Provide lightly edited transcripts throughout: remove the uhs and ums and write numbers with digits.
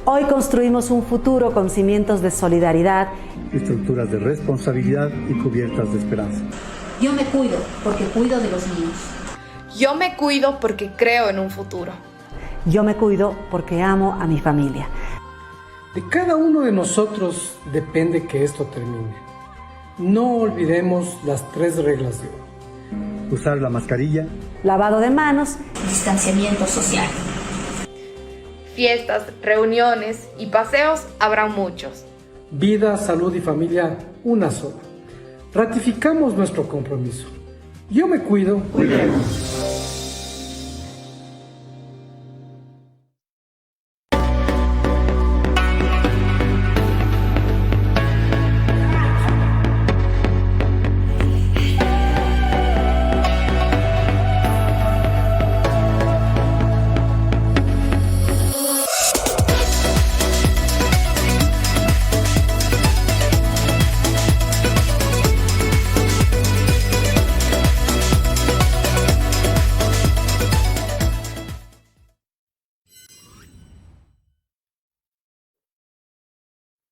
Hoy construimos un futuro con cimientos de solidaridad, estructuras de responsabilidad y cubiertas de esperanza. Yo me cuido porque cuido de los míos. Yo me cuido porque creo en un futuro. Yo me cuido porque amo a mi familia. De cada uno de nosotros depende que esto termine. No olvidemos las 3 reglas de oro. Usar la mascarilla, Lavado de manos, Distanciamiento social. Fiestas, reuniones y paseos habrá muchos. Vida, salud y familia, una sola. Ratificamos nuestro compromiso. Yo me cuido. cuidemos.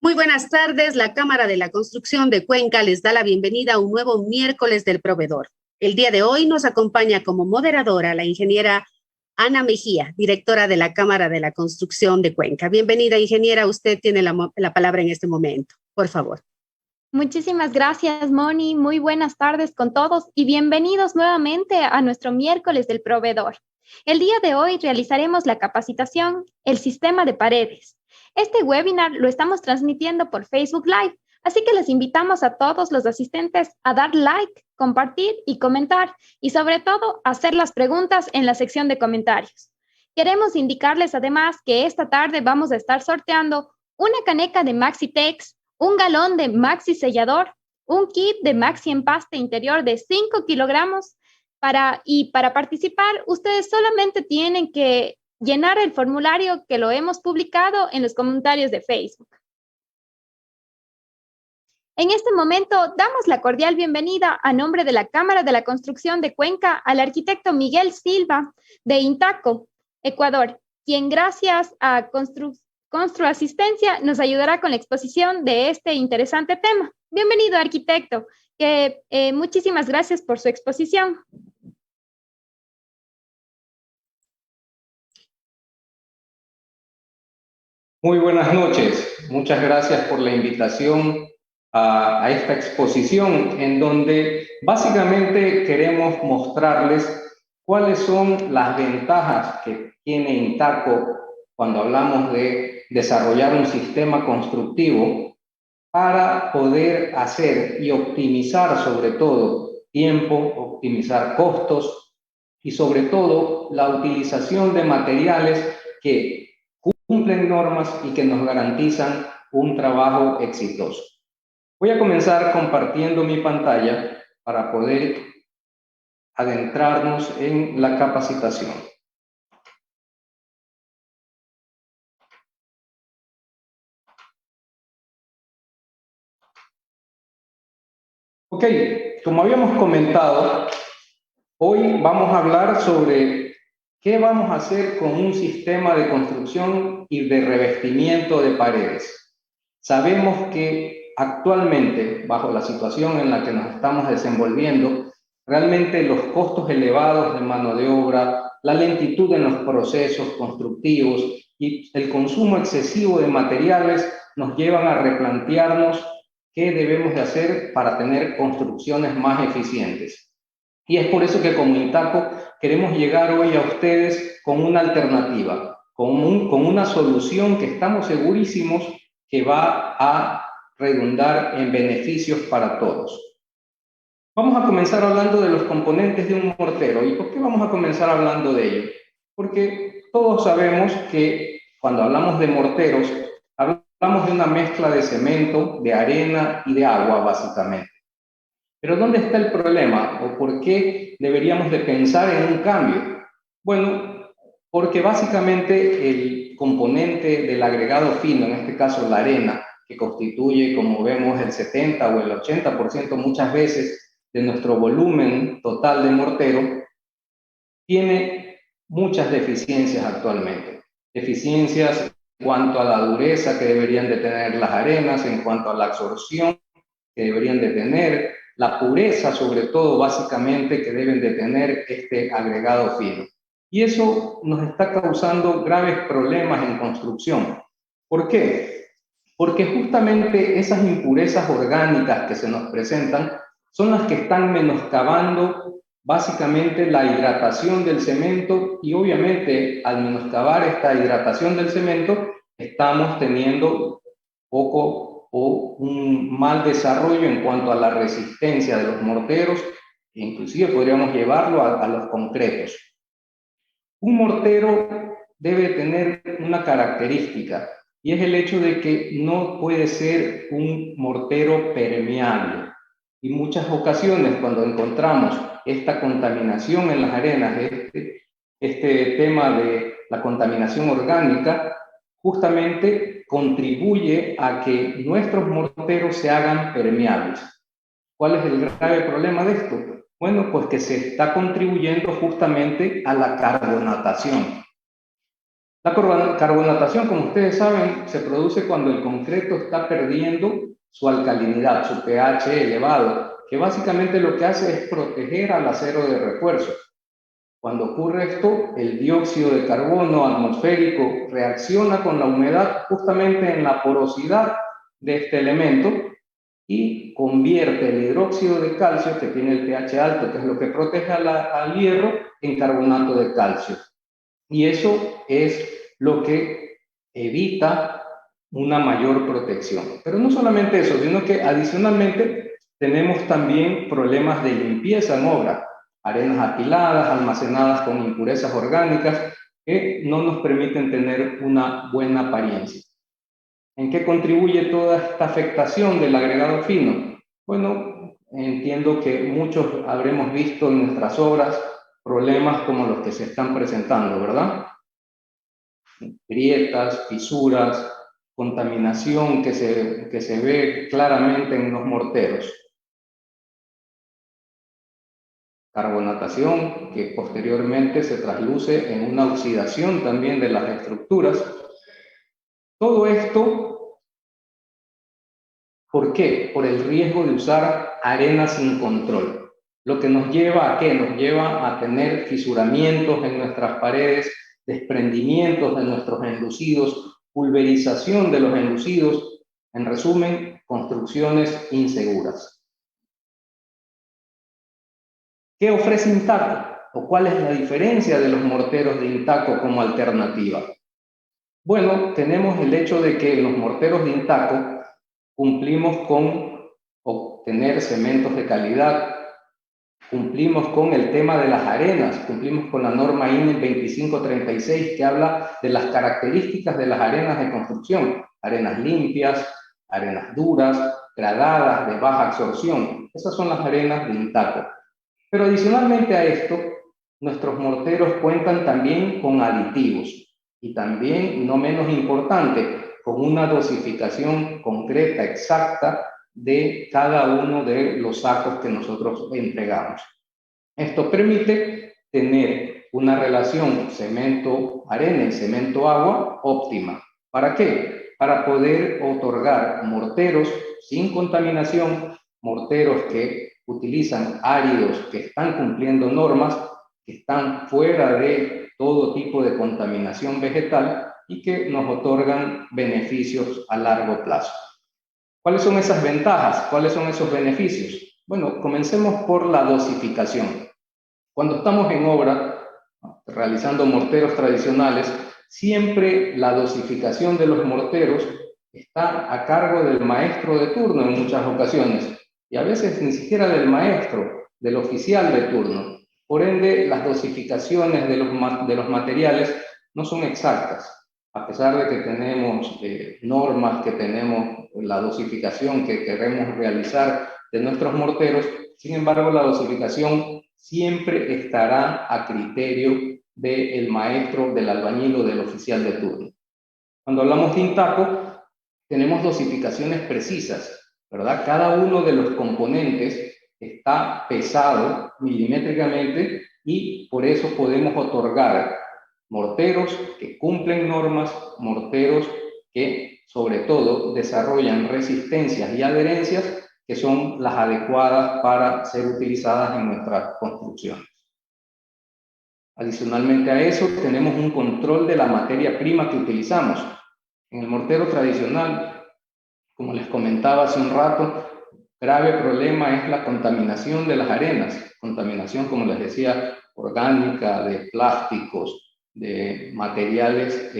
Muy buenas tardes. La Cámara de la Construcción de Cuenca les da la bienvenida a un nuevo miércoles del proveedor. El día de hoy nos acompaña como moderadora la ingeniera Ana Mejía, directora de la Cámara de la Construcción de Cuenca. Bienvenida, ingeniera. Usted tiene la palabra en este momento. Por favor. Muchísimas gracias, Moni. Muy buenas tardes con todos y bienvenidos nuevamente a nuestro miércoles del proveedor. El día de hoy realizaremos la capacitación El Sistema de Paredes. Este webinar lo estamos transmitiendo por Facebook Live, así que les invitamos a todos los asistentes a dar like, compartir y comentar, y sobre todo hacer las preguntas en la sección de comentarios. Queremos indicarles además que esta tarde vamos a estar sorteando una caneca de Maxitex, un galón de Maxi Sellador, un kit de Maxi Empaste Interior de 5 kilogramos. Para participar, ustedes solamente tienen que llenar el formulario que lo hemos publicado en los comentarios de Facebook. En este momento, damos la cordial bienvenida a nombre de la Cámara de la Construcción de Cuenca al arquitecto Miguel Silva de Intaco, Ecuador, quien gracias a Construasistencia nos ayudará con la exposición de este interesante tema. Bienvenido, arquitecto, muchísimas gracias por su exposición. Muy buenas noches. Muchas gracias por la invitación a esta exposición en donde básicamente queremos mostrarles cuáles son las ventajas que tiene Intaco cuando hablamos de desarrollar un sistema constructivo para poder hacer y optimizar sobre todo tiempo, optimizar costos y sobre todo la utilización de materiales que cumplen normas y que nos garantizan un trabajo exitoso. Voy a comenzar compartiendo mi pantalla para poder adentrarnos en la capacitación. Ok, como habíamos comentado, hoy vamos a hablar sobre ¿qué vamos a hacer con un sistema de construcción y de revestimiento de paredes? Sabemos que actualmente, bajo la situación en la que nos estamos desenvolviendo, realmente los costos elevados de mano de obra, la lentitud en los procesos constructivos y el consumo excesivo de materiales nos llevan a replantearnos qué debemos de hacer para tener construcciones más eficientes. Y es por eso que como Intaco queremos llegar hoy a ustedes con una alternativa, con una solución que estamos segurísimos que va a redundar en beneficios para todos. Vamos a comenzar hablando de los componentes de un mortero. ¿Y por qué vamos a comenzar hablando de ello? Porque todos sabemos que cuando hablamos de morteros, hablamos de una mezcla de cemento, de arena y de agua, básicamente. Pero ¿dónde está el problema? ¿O por qué deberíamos de pensar en un cambio? Bueno, porque básicamente el componente del agregado fino, en este caso la arena, que constituye, como vemos, el 70 o el 80% muchas veces de nuestro volumen total de mortero, tiene muchas deficiencias actualmente. Deficiencias cuanto a la dureza que deberían de tener las arenas, en cuanto a la absorción que deberían de tener, la pureza sobre todo básicamente que deben de tener este agregado fino. Y eso nos está causando graves problemas en construcción. ¿Por qué? Porque justamente esas impurezas orgánicas que se nos presentan son las que están menoscabando básicamente la hidratación del cemento, y obviamente al menoscabar esta hidratación del cemento estamos teniendo poco o un mal desarrollo en cuanto a la resistencia de los morteros, e inclusive podríamos llevarlo a los concretos. Un mortero debe tener una característica, y es el hecho de que no puede ser un mortero permeable. Y muchas ocasiones cuando encontramos esta contaminación en las arenas, este tema de la contaminación orgánica, justamente contribuye a que nuestros morteros se hagan permeables. ¿Cuál es el grave problema de esto? Bueno, pues que se está contribuyendo justamente a la carbonatación. La carbonatación, como ustedes saben, se produce cuando el concreto está perdiendo su alcalinidad, su pH elevado, que básicamente lo que hace es proteger al acero de refuerzo. Cuando ocurre esto, el dióxido de carbono atmosférico reacciona con la humedad justamente en la porosidad de este elemento y convierte el hidróxido de calcio, que tiene el pH alto, que es lo que protege al hierro, en carbonato de calcio. Y eso es lo que evita una mayor protección. Pero no solamente eso, sino que adicionalmente tenemos también problemas de limpieza en obra, arenas apiladas, almacenadas con impurezas orgánicas que no nos permiten tener una buena apariencia. ¿En qué contribuye toda esta afectación del agregado fino? Bueno, entiendo que muchos habremos visto en nuestras obras problemas como los que se están presentando, ¿verdad? Grietas, fisuras, contaminación que se ve claramente en los morteros. Carbonatación que posteriormente se trasluce en una oxidación también de las estructuras. Todo esto, ¿por qué? Por el riesgo de usar arena sin control. Lo que nos lleva a ¿qué? Nos lleva a tener fisuramientos en nuestras paredes, desprendimientos de nuestros enlucidos, pulverización de los enlucidos, en resumen, construcciones inseguras. ¿Qué ofrece Intaco? ¿O cuál es la diferencia de los morteros de Intaco como alternativa? Bueno, tenemos el hecho de que los morteros de Intaco cumplimos con obtener cementos de calidad, cumplimos con el tema de las arenas, cumplimos con la norma INE 2536 que habla de las características de las arenas de construcción, arenas limpias, arenas duras, gradadas, de baja absorción. Esas son las arenas de Intaco. Pero adicionalmente a esto, nuestros morteros cuentan también con aditivos y también, no menos importante, con una dosificación concreta, exacta, de cada uno de los sacos que nosotros entregamos. Esto permite tener una relación cemento-arena y cemento-agua óptima. ¿Para qué? Para poder otorgar morteros sin contaminación, morteros que utilizan áridos que están cumpliendo normas, que están fuera de todo tipo de contaminación vegetal y que nos otorgan beneficios a largo plazo. ¿Cuáles son esas ventajas? ¿Cuáles son esos beneficios? Bueno, comencemos por la dosificación. Cuando estamos en obra, realizando morteros tradicionales, siempre la dosificación de los morteros está a cargo del maestro de turno en muchas ocasiones, y a veces ni siquiera del maestro, del oficial de turno. Por ende, las dosificaciones de los materiales no son exactas. A pesar de que tenemos normas, que tenemos la dosificación que queremos realizar de nuestros morteros, sin embargo, la dosificación siempre estará a criterio del maestro, del albañil o del oficial de turno. Cuando hablamos de Intaco, tenemos dosificaciones precisas, ¿verdad? Cada uno de los componentes está pesado milimétricamente y por eso podemos otorgar Morteros que cumplen normas, morteros que sobre todo desarrollan resistencias y adherencias que son las adecuadas para ser utilizadas en nuestras construcciones. Adicionalmente a eso, tenemos un control de la materia prima que utilizamos. En el mortero tradicional, como les comentaba hace un rato, grave problema es la contaminación de las arenas. Contaminación, como les decía, orgánica, de plásticos, de materiales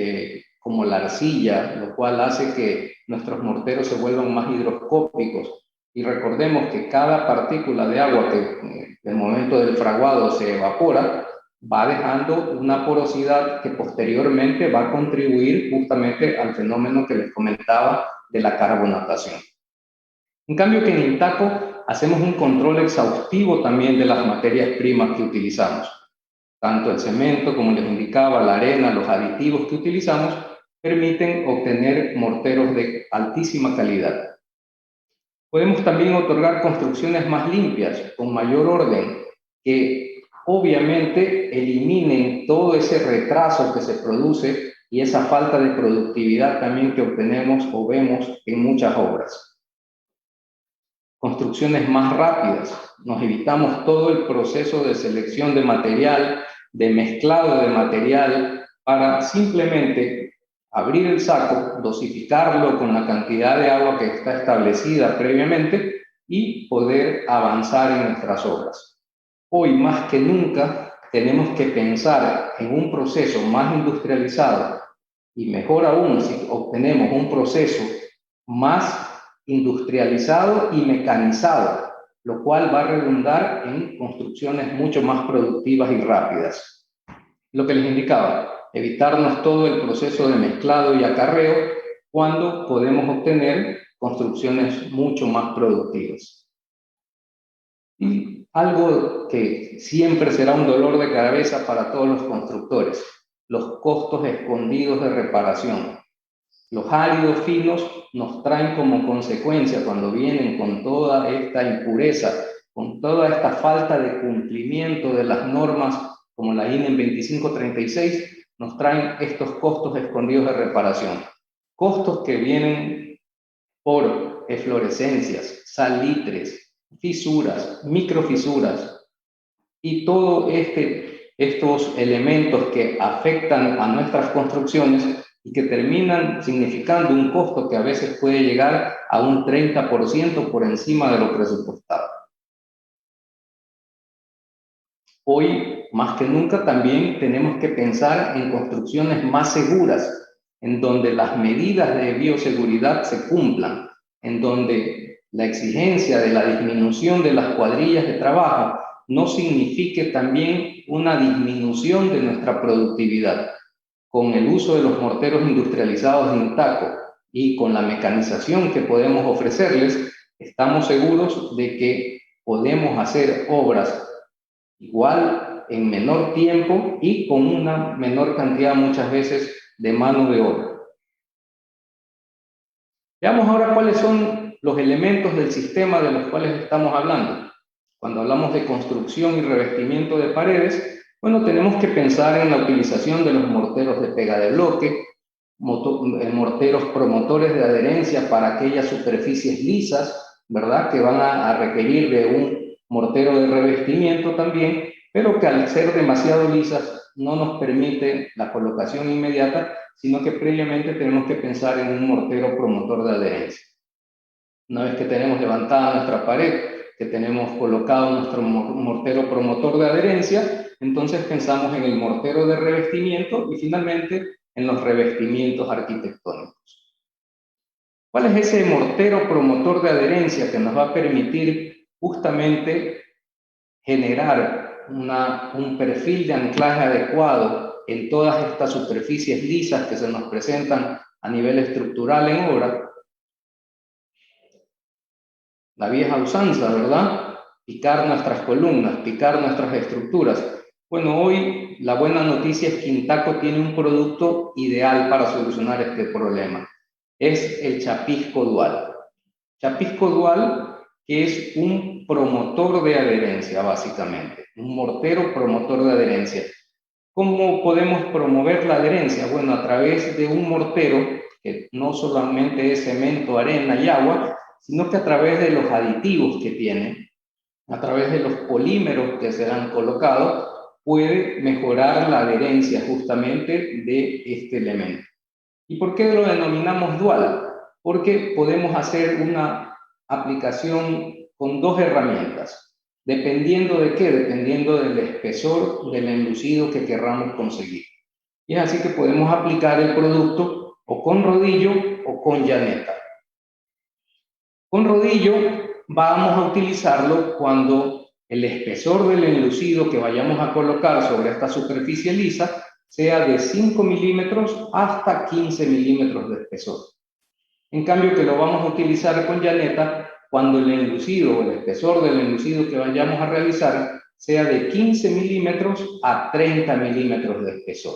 como la arcilla, lo cual hace que nuestros morteros se vuelvan más higroscópicos. Y recordemos que cada partícula de agua que en el momento del fraguado se evapora, va dejando una porosidad que posteriormente va a contribuir justamente al fenómeno que les comentaba de la carbonatación. En cambio que en Intaco hacemos un control exhaustivo también de las materias primas que utilizamos. Tanto el cemento, como les indicaba, la arena, los aditivos que utilizamos, permiten obtener morteros de altísima calidad. Podemos también otorgar construcciones más limpias, con mayor orden, que obviamente eliminen todo ese retraso que se produce y esa falta de productividad también que obtenemos o vemos en muchas obras. Construcciones más rápidas, nos evitamos todo el proceso de selección de material, de mezclado de material, para simplemente abrir el saco, dosificarlo con la cantidad de agua que está establecida previamente y poder avanzar en nuestras obras. Hoy más que nunca tenemos que pensar en un proceso más industrializado y mejor aún si obtenemos un proceso más industrializado y mecanizado, lo cual va a redundar en construcciones mucho más productivas y rápidas. Lo que les indicaba, evitarnos todo el proceso de mezclado y acarreo cuando podemos obtener construcciones mucho más productivas. Y algo que siempre será un dolor de cabeza para todos los constructores, los costos escondidos de reparación. Los áridos finos nos traen como consecuencia, cuando vienen con toda esta impureza, con toda esta falta de cumplimiento de las normas, como la INEM 2536, nos traen estos costos escondidos de reparación. Costos que vienen por eflorescencias, salitres, fisuras, microfisuras y todos estos elementos que afectan a nuestras construcciones y que terminan significando un costo que a veces puede llegar a un 30% por encima de lo presupuestado. Hoy, más que nunca, también tenemos que pensar en construcciones más seguras, en donde las medidas de bioseguridad se cumplan, en donde la exigencia de la disminución de las cuadrillas de trabajo no signifique también una disminución de nuestra productividad. Con el uso de los morteros industrializados de Intaco y con la mecanización que podemos ofrecerles, estamos seguros de que podemos hacer obras igual en menor tiempo y con una menor cantidad muchas veces de mano de obra. Veamos ahora cuáles son los elementos del sistema de los cuales estamos hablando. Cuando hablamos de construcción y revestimiento de paredes, bueno, tenemos que pensar en la utilización de los morteros de pega de bloque, morteros promotores de adherencia para aquellas superficies lisas, ¿verdad?, que van a requerir de un mortero de revestimiento también, pero que al ser demasiado lisas no nos permite la colocación inmediata, sino que previamente tenemos que pensar en un mortero promotor de adherencia. Una vez que tenemos levantada nuestra pared, que tenemos colocado nuestro mortero promotor de adherencia, entonces pensamos en el mortero de revestimiento y finalmente en los revestimientos arquitectónicos. ¿Cuál es ese mortero promotor de adherencia que nos va a permitir justamente generar un perfil de anclaje adecuado en todas estas superficies lisas que se nos presentan a nivel estructural en obra? La vieja usanza, ¿verdad? Picar nuestras columnas, picar nuestras estructuras. Bueno, hoy la buena noticia es que Intaco tiene un producto ideal para solucionar este problema. Es el chapisco dual. Chapisco dual, que es un promotor de adherencia, básicamente. Un mortero promotor de adherencia. ¿Cómo podemos promover la adherencia? Bueno, a través de un mortero, que no solamente es cemento, arena y agua, sino que a través de los aditivos que tiene, a través de los polímeros que se han colocado, puede mejorar la adherencia justamente de este elemento. ¿Y por qué lo denominamos dual? Porque podemos hacer una aplicación con dos herramientas. ¿Dependiendo de qué? Dependiendo del espesor del enlucido que querramos conseguir. Y es así que podemos aplicar el producto o con rodillo o con llaneta. Con rodillo vamos a utilizarlo cuando el espesor del enlucido que vayamos a colocar sobre esta superficie lisa sea de 5 milímetros hasta 15 milímetros de espesor. En cambio, que lo vamos a utilizar con llaneta cuando el enlucido o el espesor del enlucido que vayamos a realizar sea de 15 milímetros a 30 milímetros de espesor.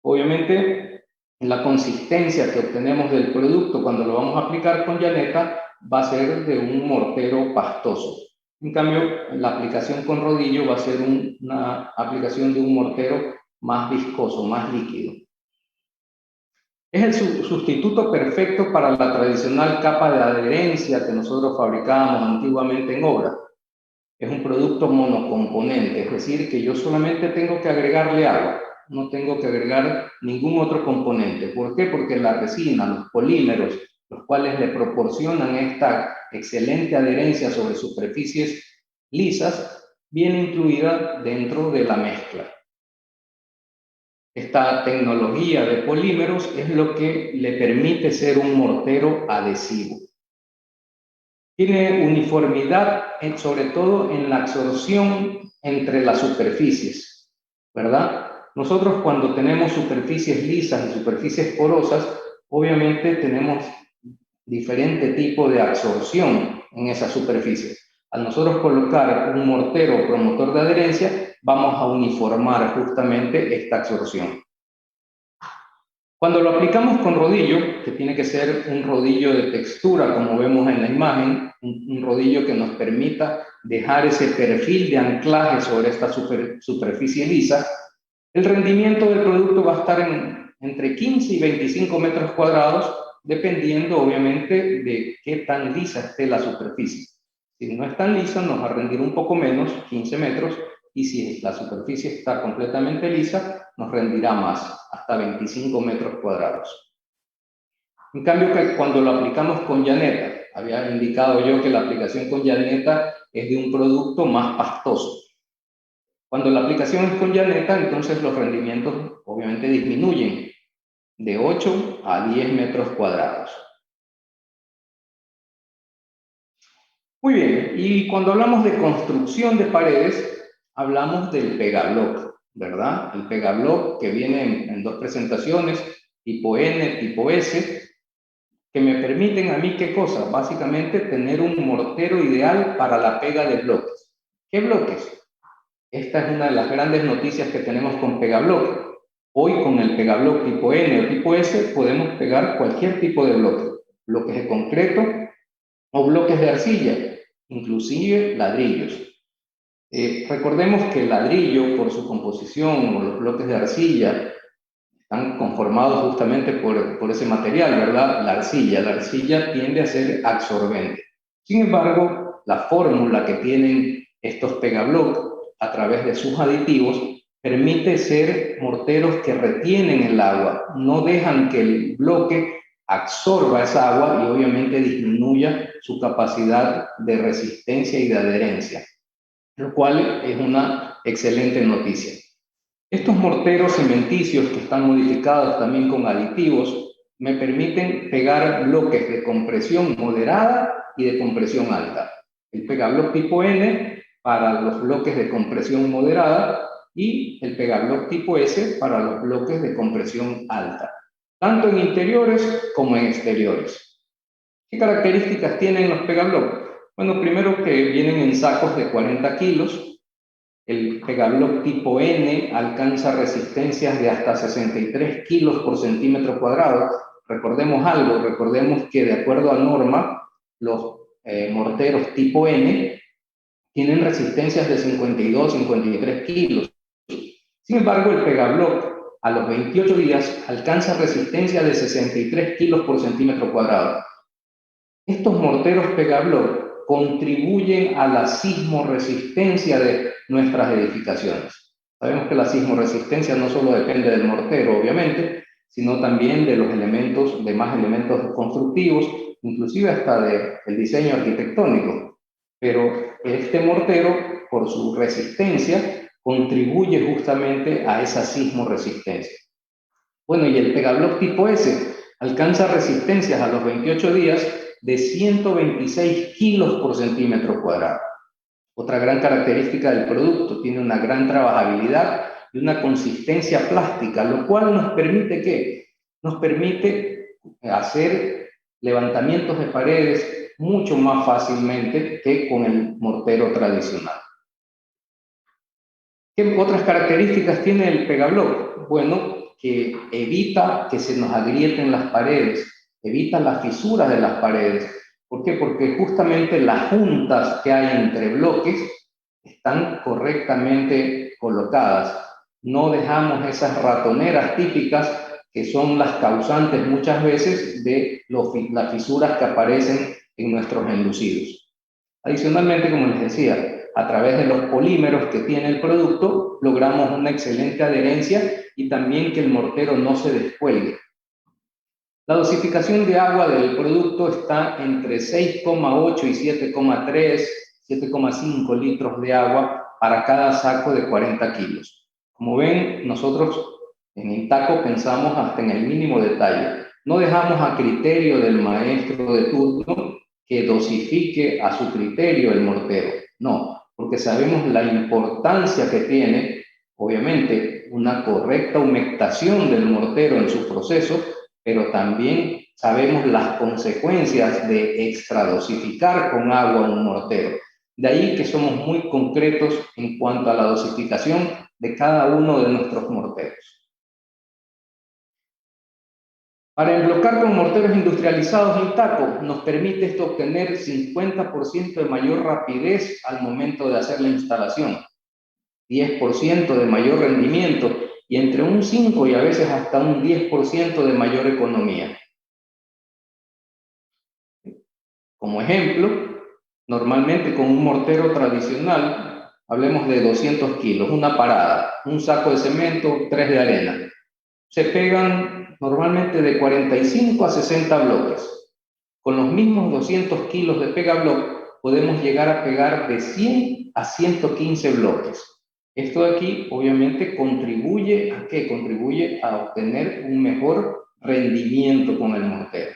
Obviamente, la consistencia que obtenemos del producto cuando lo vamos a aplicar con llaneta va a ser de un mortero pastoso. En cambio, la aplicación con rodillo va a ser una aplicación de un mortero más viscoso, más líquido. Es el sustituto perfecto para la tradicional capa de adherencia que nosotros fabricábamos antiguamente en obra. Es un producto monocomponente, es decir, que yo solamente tengo que agregarle agua, no tengo que agregar ningún otro componente. ¿Por qué? Porque la resina, los polímeros, los cuales le proporcionan esta excelente adherencia sobre superficies lisas, viene incluida dentro de la mezcla. Esta tecnología de polímeros es lo que le permite ser un mortero adhesivo. Tiene uniformidad, sobre todo en la absorción entre las superficies, ¿verdad? Nosotros cuando tenemos superficies lisas y superficies porosas, obviamente tenemos diferente tipo de absorción en esas superficies. Al nosotros colocar un mortero promotor de adherencia, vamos a uniformar justamente esta absorción. Cuando lo aplicamos con rodillo, que tiene que ser un rodillo de textura, como vemos en la imagen, un rodillo que nos permita dejar ese perfil de anclaje sobre esta superficie lisa, el rendimiento del producto va a estar entre 15 y 25 metros cuadrados, dependiendo obviamente de qué tan lisa esté la superficie. Si no es tan lisa, nos va a rendir un poco menos, 15 metros, y si la superficie está completamente lisa, nos rendirá más, hasta 25 metros cuadrados. En cambio, cuando lo aplicamos con llaneta, había indicado yo que la aplicación con llaneta es de un producto más pastoso. Cuando la aplicación es con llaneta, entonces los rendimientos obviamente disminuyen de 8 a 10 metros cuadrados. Muy bien, y cuando hablamos de construcción de paredes, hablamos del pegablock, ¿verdad? El pegablock que viene en dos presentaciones, tipo N, tipo S, que me permiten a mí, ¿qué cosa? Básicamente tener un mortero ideal para la pega de bloques. ¿Qué bloques? Esta es una de las grandes noticias que tenemos con pegablock. Hoy con el pegablock tipo N o tipo S podemos pegar cualquier tipo de bloque. Bloques de concreto o bloques de arcilla, inclusive ladrillos. Recordemos que el ladrillo, por su composición, o los bloques de arcilla, están conformados justamente por ese material, ¿verdad? La arcilla tiende a ser absorbente. Sin embargo, la fórmula que tienen estos pegablock a través de sus aditivos permite ser morteros que retienen el agua, no dejan que el bloque absorba esa agua y obviamente disminuya su capacidad de resistencia y de adherencia, lo cual es una excelente noticia. Estos morteros cementicios que están modificados también con aditivos me permiten pegar bloques de compresión moderada y de compresión alta. El pegablock tipo N para los bloques de compresión moderada y el pegablock tipo S para los bloques de compresión alta, tanto en interiores como en exteriores. ¿Qué características tienen los pegablock? Bueno, primero que vienen en sacos de 40 kilos. El pegablock tipo N alcanza resistencias de hasta 63 kilos por centímetro cuadrado. Recordemos algo, recordemos que de acuerdo a norma, los morteros tipo N tienen resistencias de 52, 53 kilos. Sin embargo, el Pegabloc a los 28 días alcanza resistencia de 63 kilos por centímetro cuadrado. Estos morteros Pegabloc contribuyen a la sismoresistencia de nuestras edificaciones. Sabemos que la sismoresistencia no solo depende del mortero, obviamente, sino también de los elementos, demás elementos constructivos, inclusive hasta del diseño arquitectónico. Pero este mortero, por su resistencia, contribuye justamente a esa sismoresistencia. Bueno, y el Pegabloc tipo S alcanza resistencias a los 28 días de 126 kilos por centímetro cuadrado. Otra gran característica del producto, tiene una gran trabajabilidad y una consistencia plástica, lo cual nos permite ¿qué? Nos permite hacer levantamientos de paredes mucho más fácilmente que con el mortero tradicional. ¿Qué otras características tiene el Pegabloc? Bueno, que evita que se nos agrieten las paredes, evita las fisuras de las paredes. ¿Por qué? Porque justamente las juntas que hay entre bloques están correctamente colocadas. No dejamos esas ratoneras típicas que son las causantes muchas veces de las fisuras que aparecen en nuestros enlucidos. Adicionalmente, como les decía, a través de los polímeros que tiene el producto, logramos una excelente adherencia y también que el mortero no se descuelgue. La dosificación de agua del producto está entre 6,8 y 7,3, 7,5 litros de agua para cada saco de 40 kilos. Como ven, nosotros en Intaco pensamos hasta en el mínimo detalle. No dejamos a criterio del maestro de turno que dosifique a su criterio el mortero. No, porque sabemos la importancia que tiene, obviamente, una correcta humectación del mortero en su proceso, pero también sabemos las consecuencias de extradosificar con agua un mortero. De ahí que somos muy concretos en cuanto a la dosificación de cada uno de nuestros morteros. Para emblocar con morteros industrializados Intaco, nos permite esto obtener 50% de mayor rapidez al momento de hacer la instalación, 10% de mayor rendimiento y entre un 5 y a veces hasta un 10% de mayor economía. Como ejemplo, normalmente con un mortero tradicional, hablemos de 200 kilos, una parada, un saco de cemento, 3 de arena. Se pegan normalmente de 45 a 60 bloques. Con los mismos 200 kilos de Pegabloc podemos llegar a pegar de 100 a 115 bloques. Esto de aquí obviamente contribuye a ¿qué? Contribuye a obtener un mejor rendimiento con el mortero.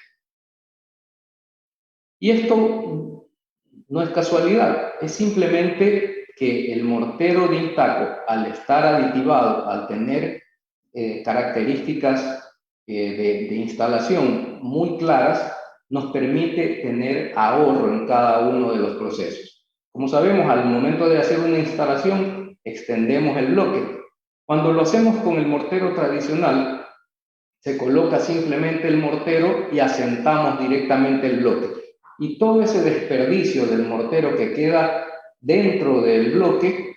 Y esto no es casualidad, es simplemente que el mortero de Intaco, al estar aditivado, al tener características de instalación muy claras, nos permite tener ahorro en cada uno de los procesos. Como sabemos, al momento de hacer una instalación, extendemos el bloque. Cuando lo hacemos con el mortero tradicional, se coloca simplemente el mortero y asentamos directamente el bloque. Y todo ese desperdicio del mortero que queda dentro del bloque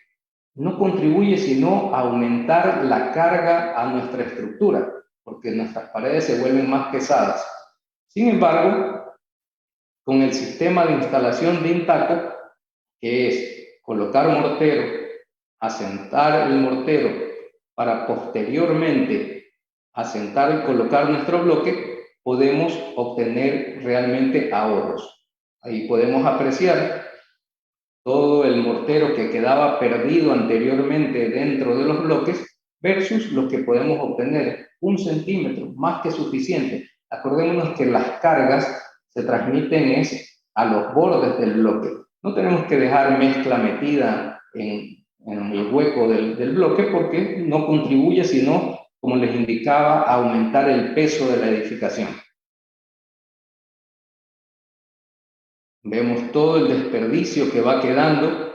no contribuye sino a aumentar la carga a nuestra estructura, porque nuestras paredes se vuelven más pesadas. Sin embargo, con el sistema de instalación de Intaco, que es colocar mortero, asentar el mortero para posteriormente asentar y colocar nuestro bloque, podemos obtener realmente ahorros. Ahí podemos apreciar todo el mortero que quedaba perdido anteriormente dentro de los bloques versus lo que podemos obtener, 1 centímetro, más que suficiente. Acordémonos que las cargas se transmiten a los bordes del bloque. No tenemos que dejar mezcla metida en el hueco del bloque porque no contribuye sino, como les indicaba, a aumentar el peso de la edificación. Vemos todo el desperdicio que va quedando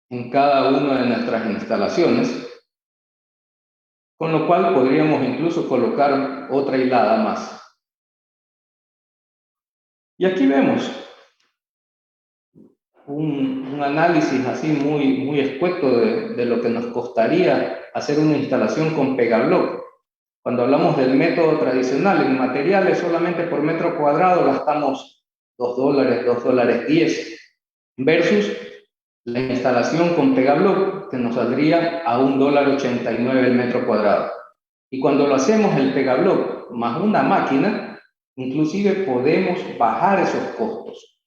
en cada una de nuestras instalaciones, con lo cual podríamos incluso colocar otra hilada más. Y aquí vemos un análisis así muy escueto de lo que nos costaría hacer una instalación con Pegablock. Cuando hablamos del método tradicional, en materiales solamente por metro cuadrado gastamos $2, $2.10, versus la instalación con Pegablock, que nos saldría a $1.89 el metro cuadrado. Y cuando lo hacemos el Pegablock más una máquina, inclusive podemos bajar esos costos.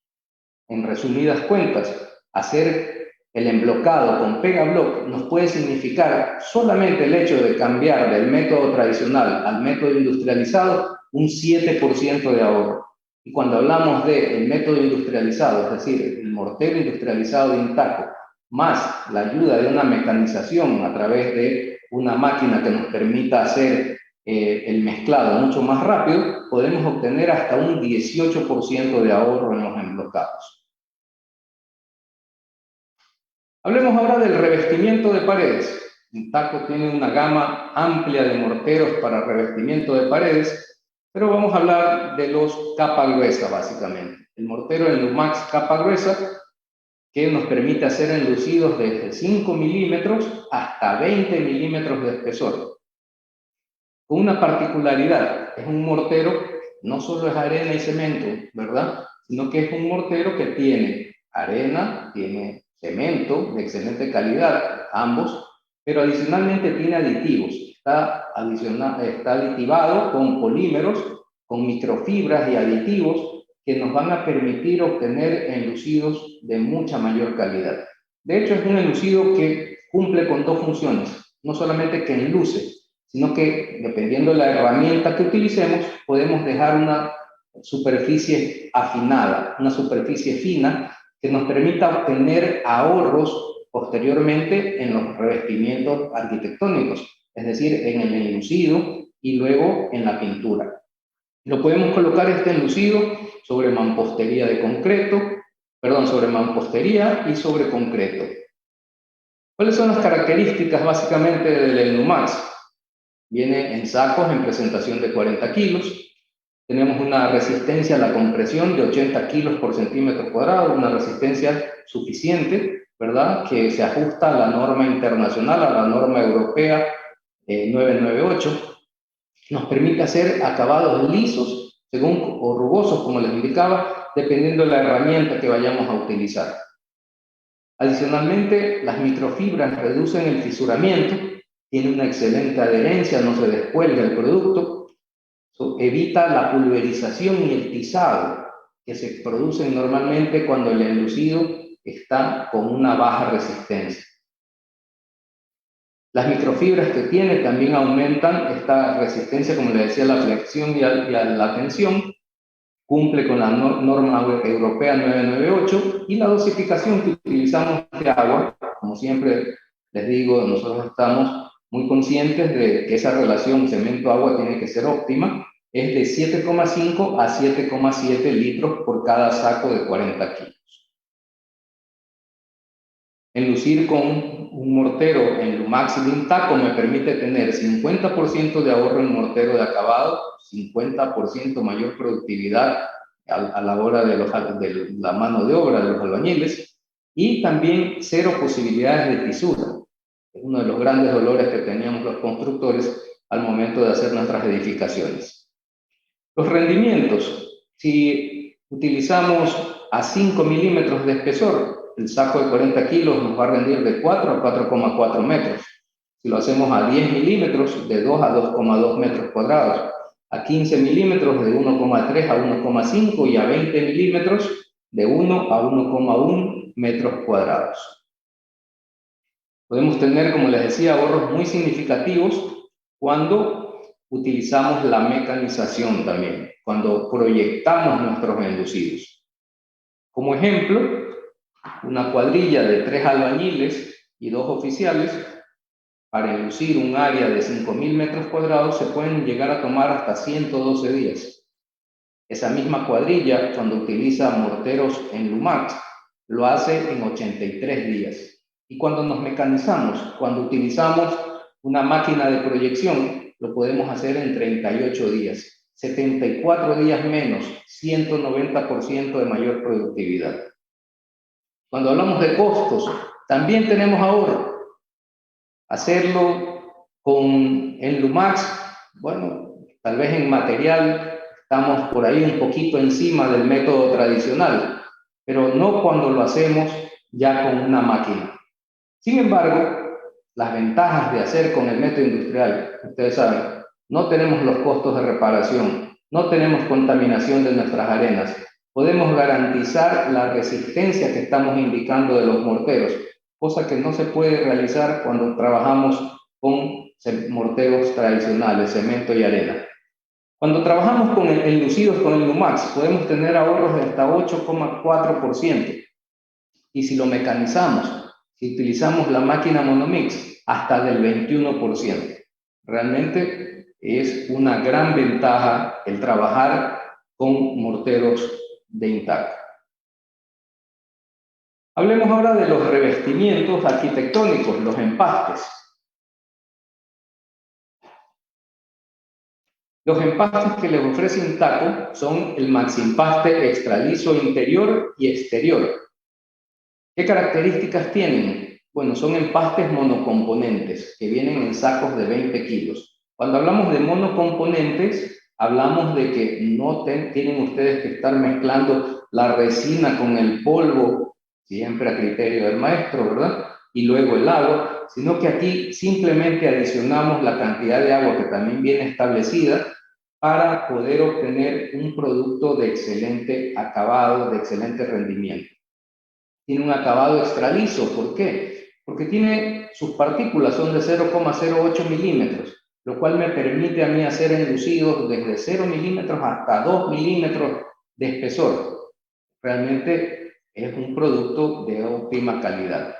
En resumidas cuentas, hacer el emblocado con Pegablock nos puede significar solamente el hecho de cambiar del método tradicional al método industrializado un 7% de ahorro. Y cuando hablamos del método industrializado, es decir, el mortero industrializado de Intaco, más la ayuda de una mecanización a través de una máquina que nos permita hacer el mezclado mucho más rápido, podemos obtener hasta un 18% de ahorro en los emblocados. Hablemos ahora del revestimiento de paredes. Intaco tiene una gama amplia de morteros para revestimiento de paredes, pero vamos a hablar de los capa gruesa, básicamente. El mortero Enlumax capa gruesa, que nos permite hacer enlucidos desde 5 milímetros hasta 20 milímetros de espesor. Con una particularidad, es un mortero, no solo es arena y cemento, ¿verdad? Sino que es un mortero que tiene arena, tiene cemento de excelente calidad, ambos, pero adicionalmente tiene aditivos. Está aditivado con polímeros, con microfibras y aditivos que nos van a permitir obtener enlucidos de mucha mayor calidad. De hecho, es un enlucido que cumple con dos funciones, no solamente que enluce, sino que dependiendo de la herramienta que utilicemos, podemos dejar una superficie afinada, una superficie fina, que nos permita obtener ahorros posteriormente en los revestimientos arquitectónicos, es decir, en el enlucido y luego en la pintura. Lo podemos colocar este enlucido sobre mampostería de concreto, sobre mampostería y sobre concreto. ¿Cuáles son las características básicamente del Enlumax? Viene en sacos en presentación de 40 kilos. Tenemos una resistencia a la compresión de 80 kilos por centímetro cuadrado, una resistencia suficiente, ¿verdad? Que se ajusta a la norma internacional, a la norma europea 998. Nos permite hacer acabados lisos o rugosos, como les indicaba, dependiendo de la herramienta que vayamos a utilizar. Adicionalmente, las microfibras reducen el fisuramiento, tiene una excelente adherencia, no se descuelga el producto, evita la pulverización y el tizado que se producen normalmente cuando el enlucido está con una baja resistencia. Las microfibras que tiene también aumentan esta resistencia, como les decía, a la flexión y a la tensión, cumple con la norma europea 998, y la dosificación que utilizamos de agua, como siempre les digo, nosotros estamos muy conscientes de que esa relación cemento-agua tiene que ser óptima, es de 7,5 a 7,7 litros por cada saco de 40 kilos. Enlucir con un mortero Enlumax de Intaco me permite tener 50% de ahorro en mortero de acabado, 50% mayor productividad a la hora de la mano de obra de los albañiles, y también cero posibilidades de fisura. Es uno de los grandes dolores que teníamos los constructores al momento de hacer nuestras edificaciones. Los rendimientos, si utilizamos a 5 milímetros de espesor, el saco de 40 kilos nos va a rendir de 4 a 4,4 metros. Si lo hacemos a 10 milímetros, de 2 a 2,2 metros cuadrados. A 15 milímetros, de 1,3 a 1,5, y a 20 milímetros, de 1 a 1,1 metros cuadrados. Podemos tener, como les decía, ahorros muy significativos cuando utilizamos la mecanización también, cuando proyectamos nuestros enlucidos. Como ejemplo, una cuadrilla de 3 albañiles y 2 oficiales, para enlucir un área de 5.000 metros cuadrados, se pueden llegar a tomar hasta 112 días. Esa misma cuadrilla, cuando utiliza morteros Enlumax, lo hace en 83 días. Y cuando nos mecanizamos, cuando utilizamos una máquina de proyección, lo podemos hacer en 38 días, 74 días menos, 190% de mayor productividad. Cuando hablamos de costos, también tenemos ahorro. Hacerlo en Lumax, bueno, tal vez en material estamos por ahí un poquito encima del método tradicional, pero no cuando lo hacemos ya con una máquina. Sin embargo, las ventajas de hacer con el método industrial, ustedes saben, no tenemos los costos de reparación, no tenemos contaminación de nuestras arenas, podemos garantizar la resistencia que estamos indicando de los morteros, cosa que no se puede realizar cuando trabajamos con morteros tradicionales, cemento y arena. Cuando trabajamos con enlucidos con el Lumax, podemos tener ahorros de hasta 8,4%. Y si lo mecanizamos, si utilizamos la máquina Monomix, hasta del 21%. Realmente es una gran ventaja el trabajar con morteros de Intaco. Hablemos ahora de los revestimientos arquitectónicos, los empastes. Los empastes que les ofrece Intaco son el Maximpaste extra liso interior y exterior. ¿Qué características tienen? Bueno, son empastes monocomponentes que vienen en sacos de 20 kilos. Cuando hablamos de monocomponentes, hablamos de que no tienen ustedes que estar mezclando la resina con el polvo, siempre a criterio del maestro, ¿verdad? Y luego el agua, sino que aquí simplemente adicionamos la cantidad de agua que también viene establecida para poder obtener un producto de excelente acabado, de excelente rendimiento. Tiene un acabado extra liso, ¿por qué? Porque sus partículas son de 0,08 milímetros, lo cual me permite a mí hacer enlucidos desde 0 milímetros hasta 2 milímetros de espesor. Realmente es un producto de óptima calidad.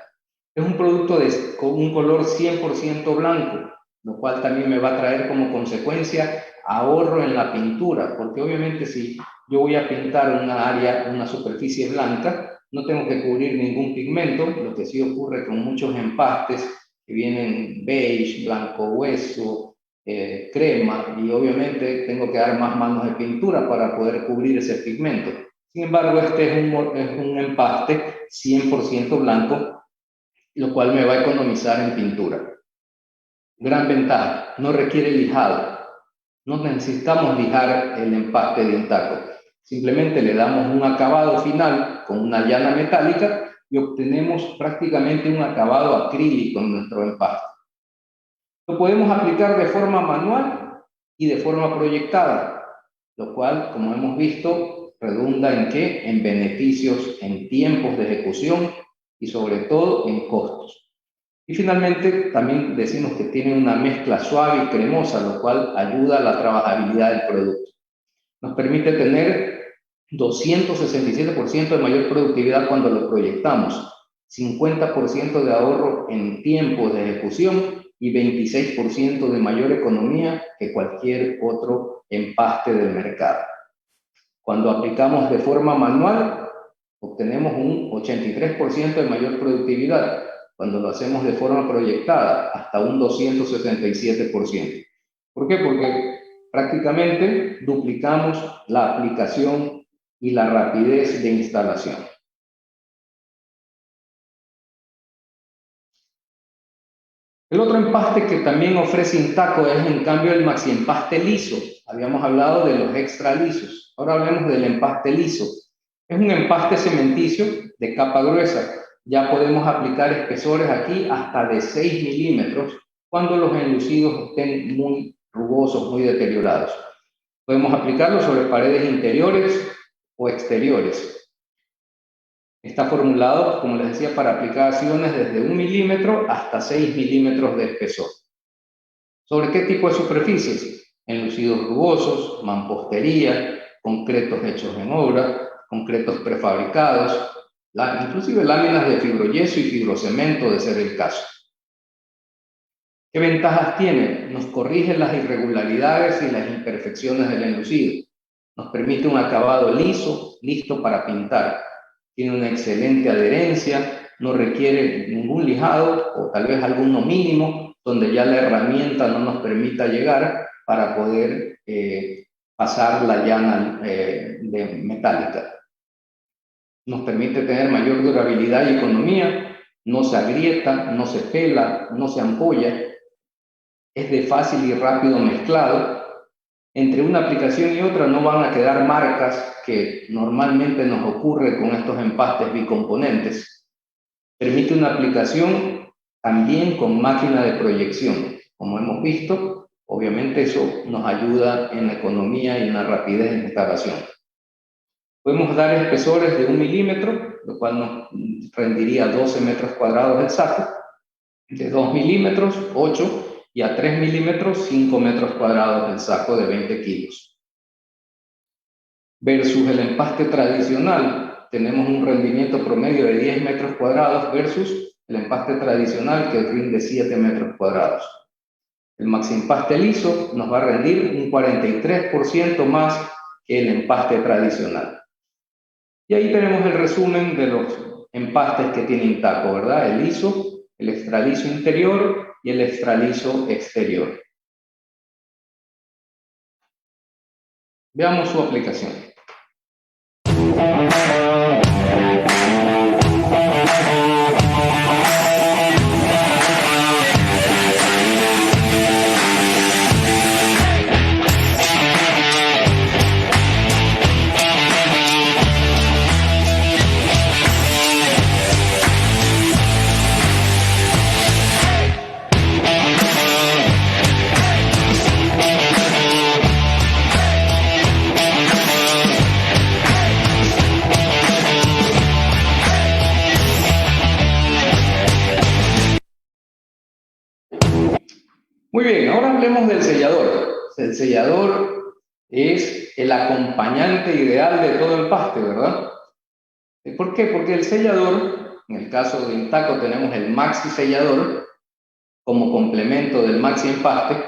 Es un producto con un color 100% blanco, lo cual también me va a traer como consecuencia ahorro en la pintura, porque obviamente si yo voy a pintar una superficie blanca, no tengo que cubrir ningún pigmento, lo que sí ocurre con muchos empastes que vienen beige, blanco hueso, crema, y obviamente tengo que dar más manos de pintura para poder cubrir ese pigmento. Sin embargo, este es un empaste 100% blanco, lo cual me va a economizar en pintura. Gran ventaja, no requiere lijado. No necesitamos lijar el empaste de Intaco. Simplemente le damos un acabado final con una llana metálica y obtenemos prácticamente un acabado acrílico en nuestro empaste. Lo podemos aplicar de forma manual y de forma proyectada, lo cual, como hemos visto, redunda en ¿qué? En beneficios, en tiempos de ejecución y sobre todo en costos. Y finalmente también decimos que tiene una mezcla suave y cremosa, lo cual ayuda a la trabajabilidad del producto. Nos permite tener 267% de mayor productividad cuando lo proyectamos, 50% de ahorro en tiempo de ejecución y 26% de mayor economía que cualquier otro empaste del mercado. Cuando aplicamos de forma manual, obtenemos un 83% de mayor productividad. Cuando lo hacemos de forma proyectada, hasta un 267%. ¿Por qué? Porque prácticamente duplicamos la aplicación y la rapidez de instalación. El otro empaste que también ofrece Intaco es en cambio el maxi empaste liso. Habíamos hablado de los extra lisos. Ahora hablemos del empaste liso. Es un empaste cementicio de capa gruesa. Ya podemos aplicar espesores aquí hasta de 6 milímetros cuando los enlucidos estén muy rugosos, muy deteriorados. Podemos aplicarlo sobre paredes interiores o exteriores. Está formulado, como les decía, para aplicaciones desde 1 milímetro hasta 6 milímetros de espesor. ¿Sobre qué tipo de superficies? Enlucidos rugosos, mampostería, concretos hechos en obra, concretos prefabricados, inclusive láminas de fibroyeso y fibrocemento de ser el caso. ¿Qué ventajas tiene? Nos corrige las irregularidades y las imperfecciones del enlucido. Nos permite un acabado liso, listo para pintar. Tiene una excelente adherencia, no requiere ningún lijado o tal vez alguno mínimo, donde ya la herramienta no nos permita llegar para poder pasar la llana metálica. nos permite tener mayor durabilidad y economía, no se agrieta, no se pela, no se ampolla, es de fácil y rápido mezclado. Entre una aplicación y otra no van a quedar marcas que normalmente nos ocurre con estos empastes bicomponentes. Permite una aplicación también con máquina de proyección. Como hemos visto, obviamente eso nos ayuda en la economía y en la rapidez de instalación. Podemos dar espesores de 1 milímetro, lo cual nos rendiría 12 metros cuadrados el saco, de 2 milímetros, 8, y a 3 milímetros, 5 metros cuadrados el saco de 20 kilos. Versus el empaste tradicional, tenemos un rendimiento promedio de 10 metros cuadrados versus el empaste tradicional que rinde 7 metros cuadrados. El maxi empaste liso nos va a rendir un 43% más que el empaste tradicional. Y ahí tenemos el resumen de los empastes que tiene Intaco, ¿verdad? El liso, el extraliso interior y el extraliso exterior. Veamos su aplicación. Muy bien, ahora hablemos del sellador. El sellador es el acompañante ideal de todo empaste, ¿verdad? ¿Por qué? Porque el sellador, en el caso de Intaco tenemos el maxi sellador como complemento del maxi empaste,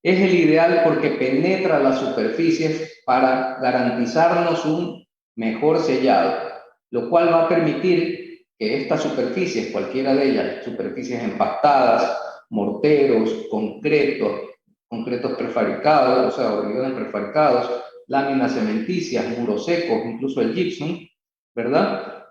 es el ideal porque penetra las superficies para garantizarnos un mejor sellado, lo cual va a permitir que estas superficies, cualquiera de ellas, superficies empastadas, morteros, concretos prefabricados, o sea, hormigones prefabricados, láminas cementicias, muros secos, incluso el gypsum, ¿verdad?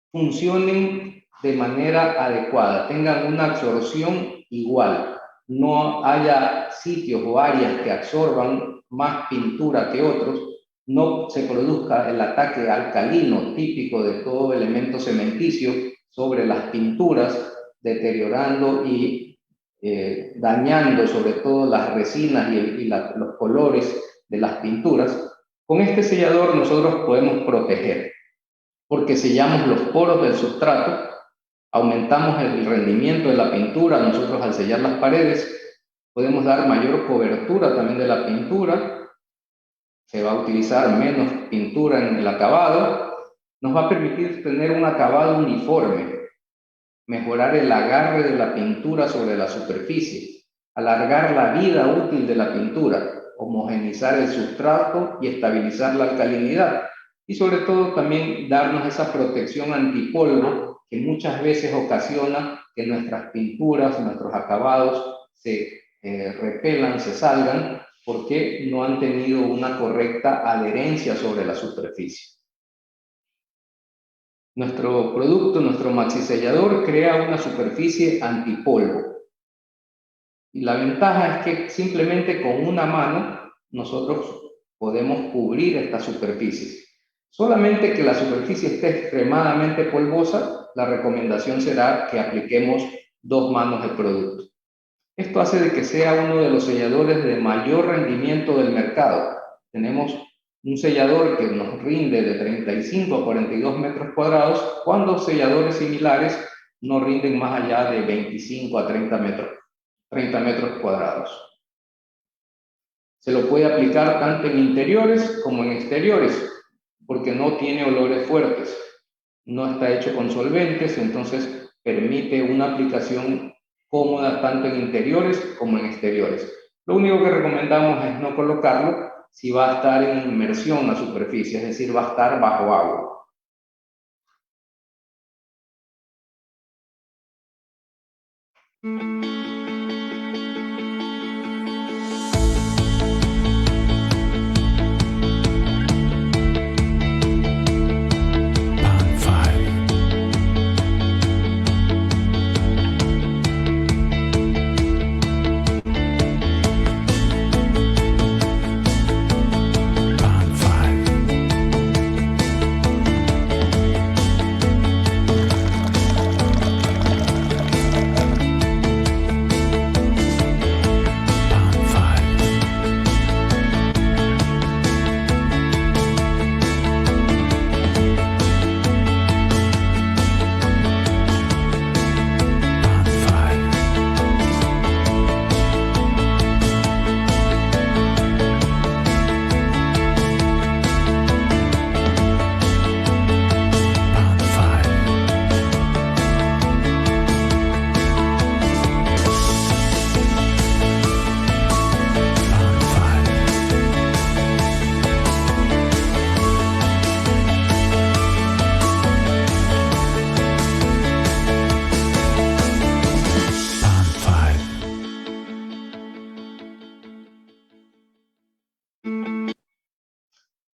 Funcionen de manera adecuada, tengan una absorción igual, no haya sitios o áreas que absorban más pintura que otros, no se produzca el ataque alcalino típico de todo elemento cementicio sobre las pinturas, deteriorando y dañando sobre todo las resinas y los colores de las pinturas. Con este sellador nosotros podemos proteger, porque sellamos los poros del sustrato, aumentamos el rendimiento de la pintura. Nosotros al sellar las paredes podemos dar mayor cobertura también de la pintura, se va a utilizar menos pintura en el acabado, nos va a permitir tener un acabado uniforme, mejorar el agarre de la pintura sobre la superficie, alargar la vida útil de la pintura, homogeneizar el sustrato y estabilizar la alcalinidad, y sobre todo también darnos esa protección antipolvo que muchas veces ocasiona que nuestras pinturas, nuestros acabados se repelan, se salgan, porque no han tenido una correcta adherencia sobre la superficie. Nuestro producto, nuestro maxisellador, crea una superficie antipolvo. Y la ventaja es que simplemente con una mano nosotros podemos cubrir estas superficies. Solamente que la superficie esté extremadamente polvosa, la recomendación será que apliquemos 2 manos del producto. Esto hace de que sea uno de los selladores de mayor rendimiento del mercado. Tenemos un sellador que nos rinde de 35 a 42 metros cuadrados, cuando selladores similares no rinden más allá de 25 a 30 metros cuadrados. Se lo puede aplicar tanto en interiores como en exteriores, porque no tiene olores fuertes, no está hecho con solventes, entonces permite una aplicación cómoda tanto en interiores como en exteriores. Lo único que recomendamos es no colocarlo si va a estar en inmersión la superficie, es decir, va a estar bajo agua. Bonfire.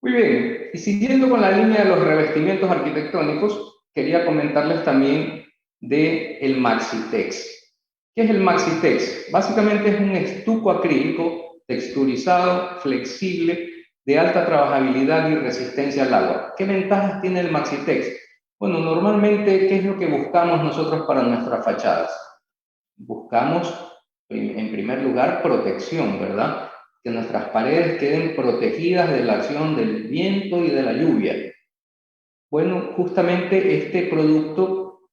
Muy bien, y siguiendo con la línea de los revestimientos arquitectónicos, quería comentarles también del Maxitex. ¿Qué es el Maxitex? Básicamente es un estuco acrílico texturizado, flexible, de alta trabajabilidad y resistencia al agua. ¿Qué ventajas tiene el Maxitex? Bueno, normalmente, ¿qué es lo que buscamos nosotros para nuestras fachadas? Buscamos, en primer lugar, protección, ¿verdad? Que nuestras paredes queden protegidas de la acción del viento y de la lluvia. Bueno, justamente este producto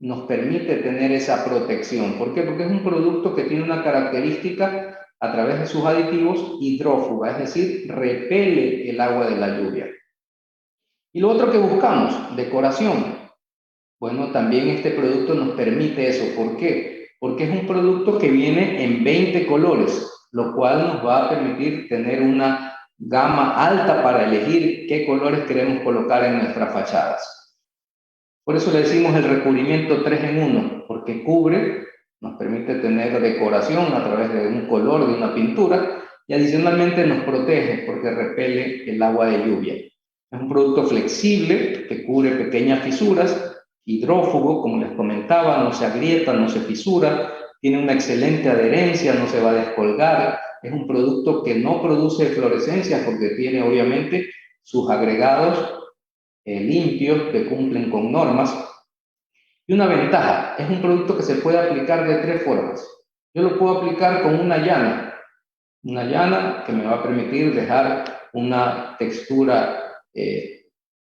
nos permite tener esa protección. ¿Por qué? Porque es un producto que tiene una característica a través de sus aditivos hidrófuga, es decir, repele el agua de la lluvia. Y lo otro que buscamos, decoración. Bueno, también este producto nos permite eso. ¿Por qué? Porque es un producto que viene en 20 colores, lo cual nos va a permitir tener una gama alta para elegir qué colores queremos colocar en nuestras fachadas. Por eso le decimos el recubrimiento 3 en 1, porque cubre, nos permite tener decoración a través de un color, de una pintura, y adicionalmente nos protege porque repele el agua de lluvia. Es un producto flexible que cubre pequeñas fisuras, hidrófugo, como les comentaba, no se agrieta, no se fisura, tiene una excelente adherencia, no se va a descolgar, es un producto que no produce fluorescencias porque tiene obviamente sus agregados limpios que cumplen con normas. Y una ventaja, es un producto que se puede aplicar de 3 formas. Yo lo puedo aplicar con una llana que me va a permitir dejar una textura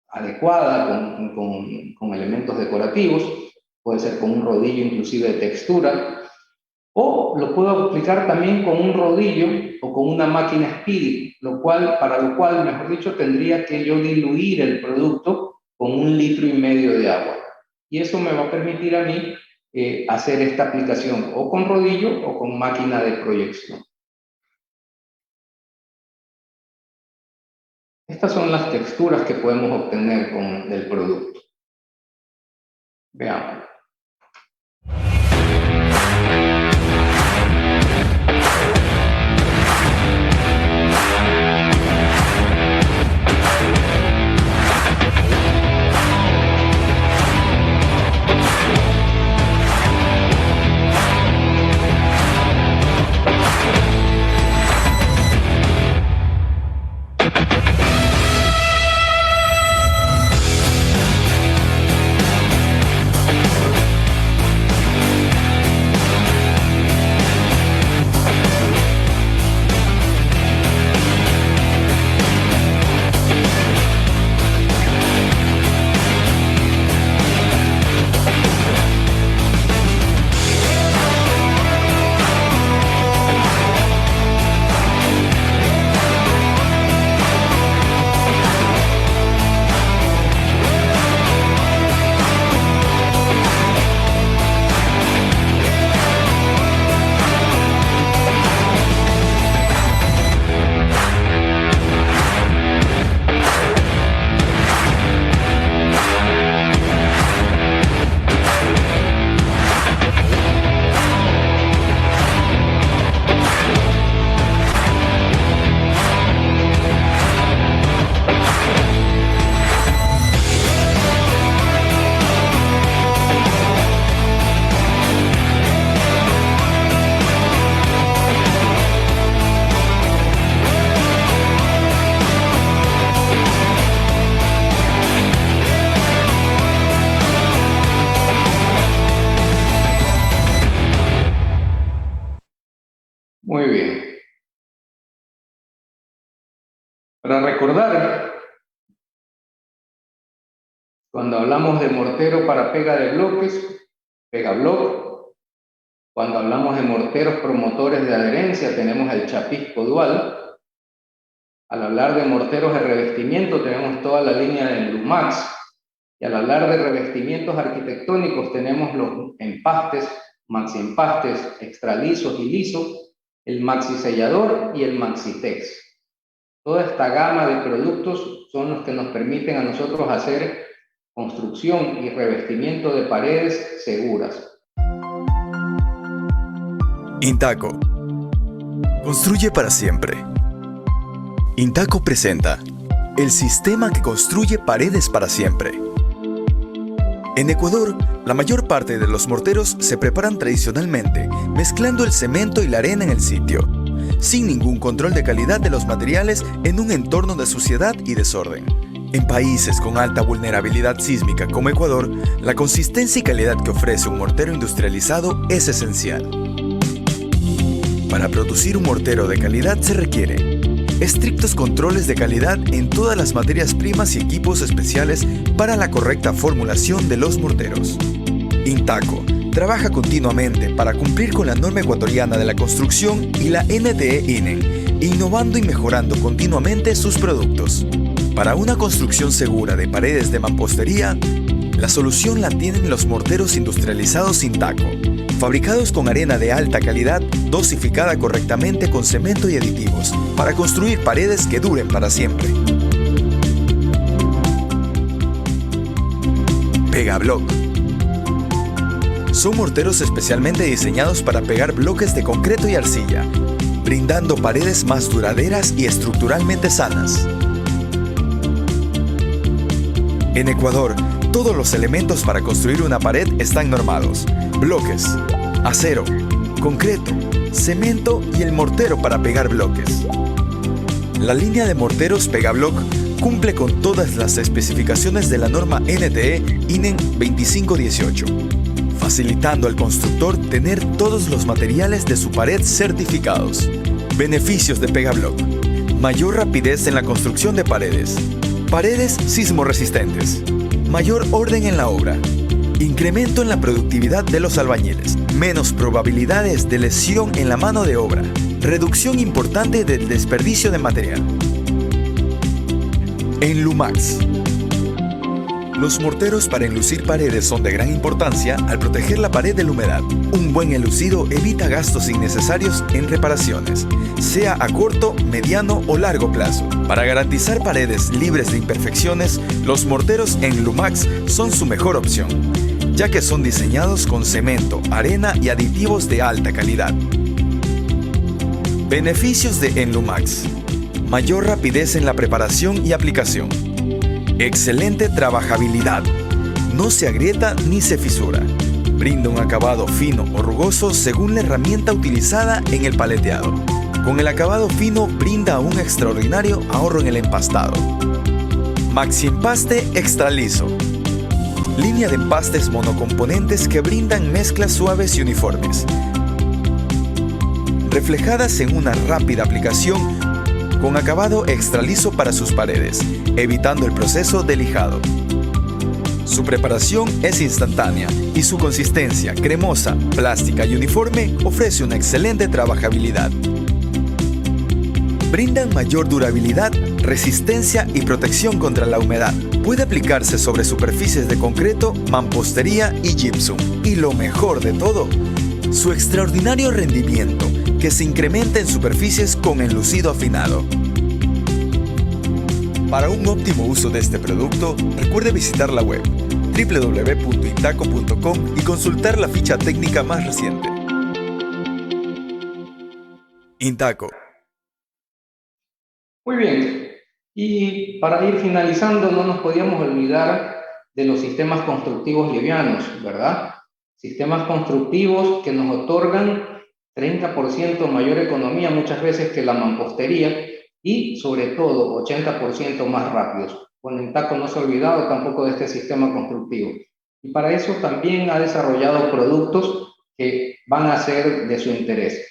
adecuada con elementos decorativos, puede ser con un rodillo inclusive de textura, o lo puedo aplicar también con un rodillo o con una máquina Speedy, para lo cual, mejor dicho, tendría que yo diluir el producto con 1,5 litros de agua. Y eso me va a permitir a mí hacer esta aplicación o con rodillo o con máquina de proyección. Estas son las texturas que podemos obtener del producto. Veamos. Muy bien. Para recordar, cuando hablamos de mortero para pega de bloques, pegabloc. Cuando hablamos de morteros promotores de adherencia, tenemos el chapisco dual. Al hablar de morteros de revestimiento, tenemos toda la línea de Blumax. Y al hablar de revestimientos arquitectónicos, tenemos los empastes, maxi empastes, extralisos y lisos, el maxi sellador y el Maxitex. Toda esta gama de productos son los que nos permiten a nosotros hacer construcción y revestimiento de paredes seguras. Intaco. Construye para siempre. Intaco presenta el sistema que construye paredes para siempre. En Ecuador, la mayor parte de los morteros se preparan tradicionalmente, mezclando el cemento y la arena en el sitio, sin ningún control de calidad de los materiales en un entorno de suciedad y desorden. En países con alta vulnerabilidad sísmica como Ecuador, la consistencia y calidad que ofrece un mortero industrializado es esencial. Para producir un mortero de calidad se requiere estrictos controles de calidad en todas las materias primas y equipos especiales para la correcta formulación de los morteros. Intaco trabaja continuamente para cumplir con la norma ecuatoriana de la construcción y la NTE INEN, innovando y mejorando continuamente sus productos. Para una construcción segura de paredes de mampostería, la solución la tienen los morteros industrializados Intaco, fabricados con arena de alta calidad, dosificada correctamente con cemento y aditivos, para construir paredes que duren para siempre. Pegablock. Son morteros especialmente diseñados para pegar bloques de concreto y arcilla, brindando paredes más duraderas y estructuralmente sanas. En Ecuador, todos los elementos para construir una pared están normados: bloques, acero, concreto, cemento y el mortero para pegar bloques. La línea de morteros Pegablock cumple con todas las especificaciones de la norma NTE INEN 2518, facilitando al constructor tener todos los materiales de su pared certificados. Beneficios de Pegablock: mayor rapidez en la construcción de paredes, paredes sismorresistentes, mayor orden en la obra, incremento en la productividad de los albañiles, menos probabilidades de lesión en la mano de obra, reducción importante del desperdicio de material. Enlumax. Los morteros para enlucir paredes son de gran importancia al proteger la pared de la humedad. Un buen enlucido evita gastos innecesarios en reparaciones, sea a corto, mediano o largo plazo. Para garantizar paredes libres de imperfecciones, los morteros Enlumax son su mejor opción, ya que son diseñados con cemento, arena y aditivos de alta calidad. Beneficios de Enlumax: mayor rapidez en la preparación y aplicación, excelente trabajabilidad, no se agrieta ni se fisura, brinda un acabado fino o rugoso según la herramienta utilizada en el paleteado. Con el acabado fino brinda un extraordinario ahorro en el empastado. Maxi Empaste Extra Liso. Línea de empastes monocomponentes que brindan mezclas suaves y uniformes, reflejadas en una rápida aplicación con acabado extra liso para sus paredes, evitando el proceso de lijado. Su preparación es instantánea y su consistencia cremosa, plástica y uniforme ofrece una excelente trabajabilidad. Brindan mayor durabilidad, resistencia y protección contra la humedad. Puede aplicarse sobre superficies de concreto, mampostería y gypsum. Y lo mejor de todo, su extraordinario rendimiento, que se incrementa en superficies con enlucido afinado. Para un óptimo uso de este producto, recuerde visitar la web www.intaco.com y consultar la ficha técnica más reciente. Intaco. Muy bien, y para ir finalizando, no nos podíamos olvidar de los sistemas constructivos livianos, ¿verdad? Sistemas constructivos que nos otorgan 30% mayor economía muchas veces que la mampostería y sobre todo 80% más rápidos. Bueno, Intaco no se ha olvidado tampoco de este sistema constructivo y para eso también ha desarrollado productos que van a ser de su interés.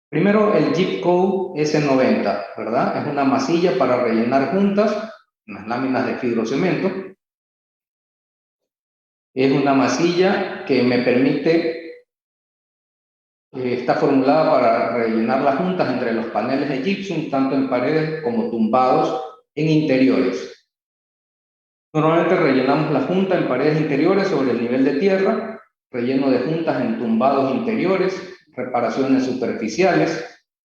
Primero, el Gipcoat S90, ¿verdad? Es una masilla para rellenar juntas unas láminas de fibrocemento. Es una masilla que me permite, está formulada para rellenar las juntas entre los paneles de gypsum, tanto en paredes como tumbados en interiores. Normalmente rellenamos la junta en paredes interiores sobre el nivel de tierra, relleno de juntas en tumbados interiores, reparaciones superficiales,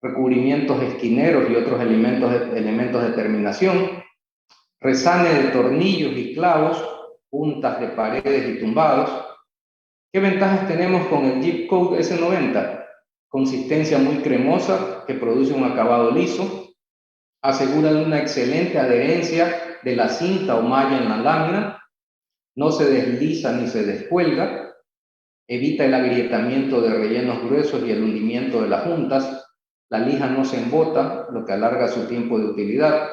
recubrimientos esquineros y otros elementos de terminación, resane de tornillos y clavos, puntas de paredes y tumbados. ¿Qué ventajas tenemos con el Gipcoat S90? Consistencia muy cremosa que produce un acabado liso, aseguran una excelente adherencia de la cinta o malla en la lámina, no se desliza ni se descuelga, evita el agrietamiento de rellenos gruesos y el hundimiento de las juntas, la lija no se embota, lo que alarga su tiempo de utilidad,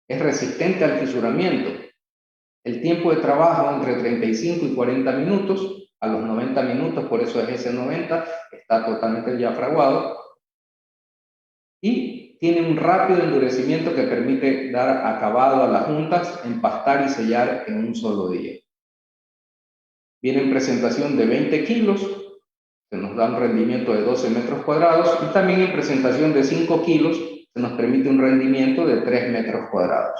es resistente al fisuramiento. El tiempo de trabajo entre 35 y 40 minutos, a los 90 minutos, por eso es S90, está totalmente ya fraguado, y tiene un rápido endurecimiento que permite dar acabado a las juntas, empastar y sellar en un solo día. Viene en presentación de 20 kilos, que nos da un rendimiento de 12 metros cuadrados, y también en presentación de 5 kilos, que nos permite un rendimiento de 3 metros cuadrados.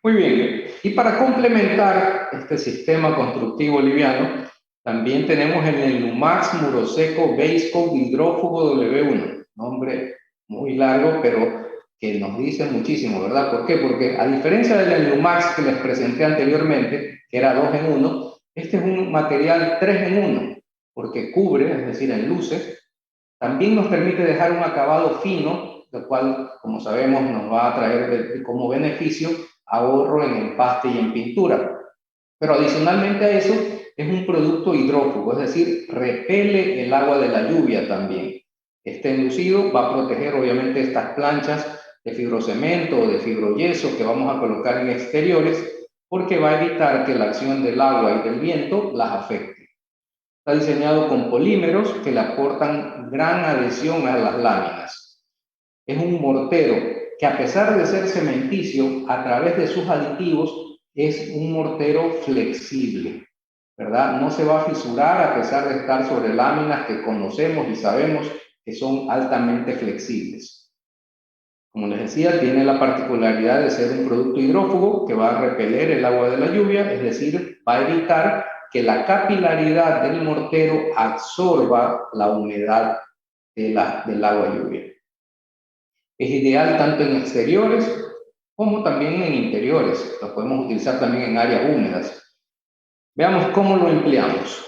Muy bien, y para complementar este sistema constructivo liviano, también tenemos el Lumax Muroseco Base Coat Hidrófugo W1, nombre muy largo, pero que nos dice muchísimo, ¿verdad? ¿Por qué? Porque a diferencia del Lumax que les presenté anteriormente, que era 2 en 1, este es un material 3 en 1, porque cubre, es decir, enluce, también nos permite dejar un acabado fino, lo cual, como sabemos, nos va a traer como beneficio ahorro en empaste y en pintura. Pero adicionalmente a eso, es un producto hidrófugo, es decir, repele el agua de la lluvia también. Este enlucido va a proteger obviamente estas planchas de fibrocemento o de fibroyeso que vamos a colocar en exteriores, porque va a evitar que la acción del agua y del viento las afecte. Está diseñado con polímeros que le aportan gran adhesión a las láminas. Es un mortero que, a pesar de ser cementicio, a través de sus aditivos es un mortero flexible, ¿verdad? No se va a fisurar a pesar de estar sobre láminas que conocemos y sabemos que son altamente flexibles. Como les decía, tiene la particularidad de ser un producto hidrófugo que va a repeler el agua de la lluvia, es decir, va a evitar que la capilaridad del mortero absorba la humedad del agua lluvia. Es ideal tanto en exteriores como también en interiores. Lo podemos utilizar también en áreas húmedas. Veamos cómo lo empleamos.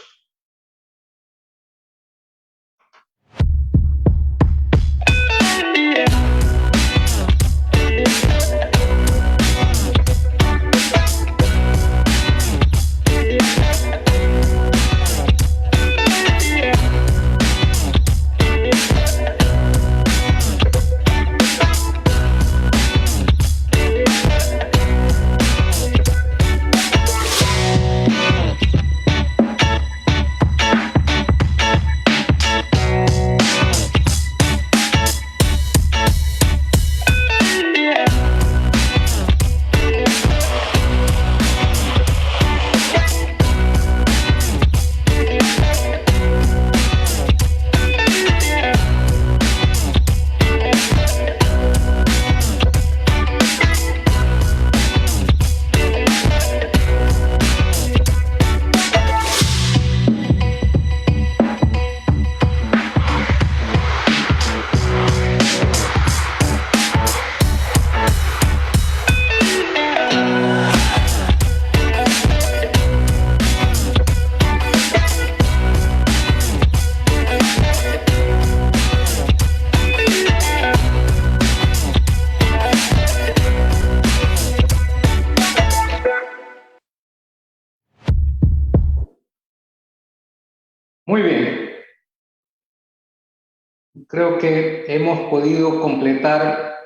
creo que hemos podido completar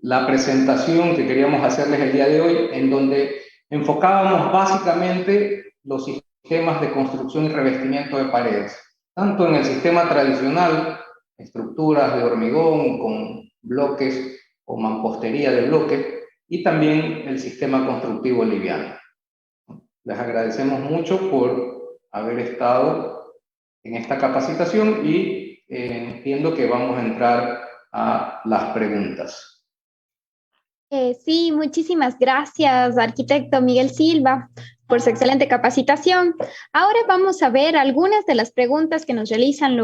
la presentación que queríamos hacerles el día de hoy, en donde enfocábamos básicamente los sistemas de construcción y revestimiento de paredes, tanto en el sistema tradicional, estructuras de hormigón con bloques o mampostería de bloque, y también el sistema constructivo liviano. Les agradecemos mucho por haber estado en esta capacitación y entiendo que vamos a entrar a las preguntas. Sí, muchísimas gracias, arquitecto Miguel Silva, por su excelente capacitación. Ahora vamos a ver algunas de las preguntas que nos realizan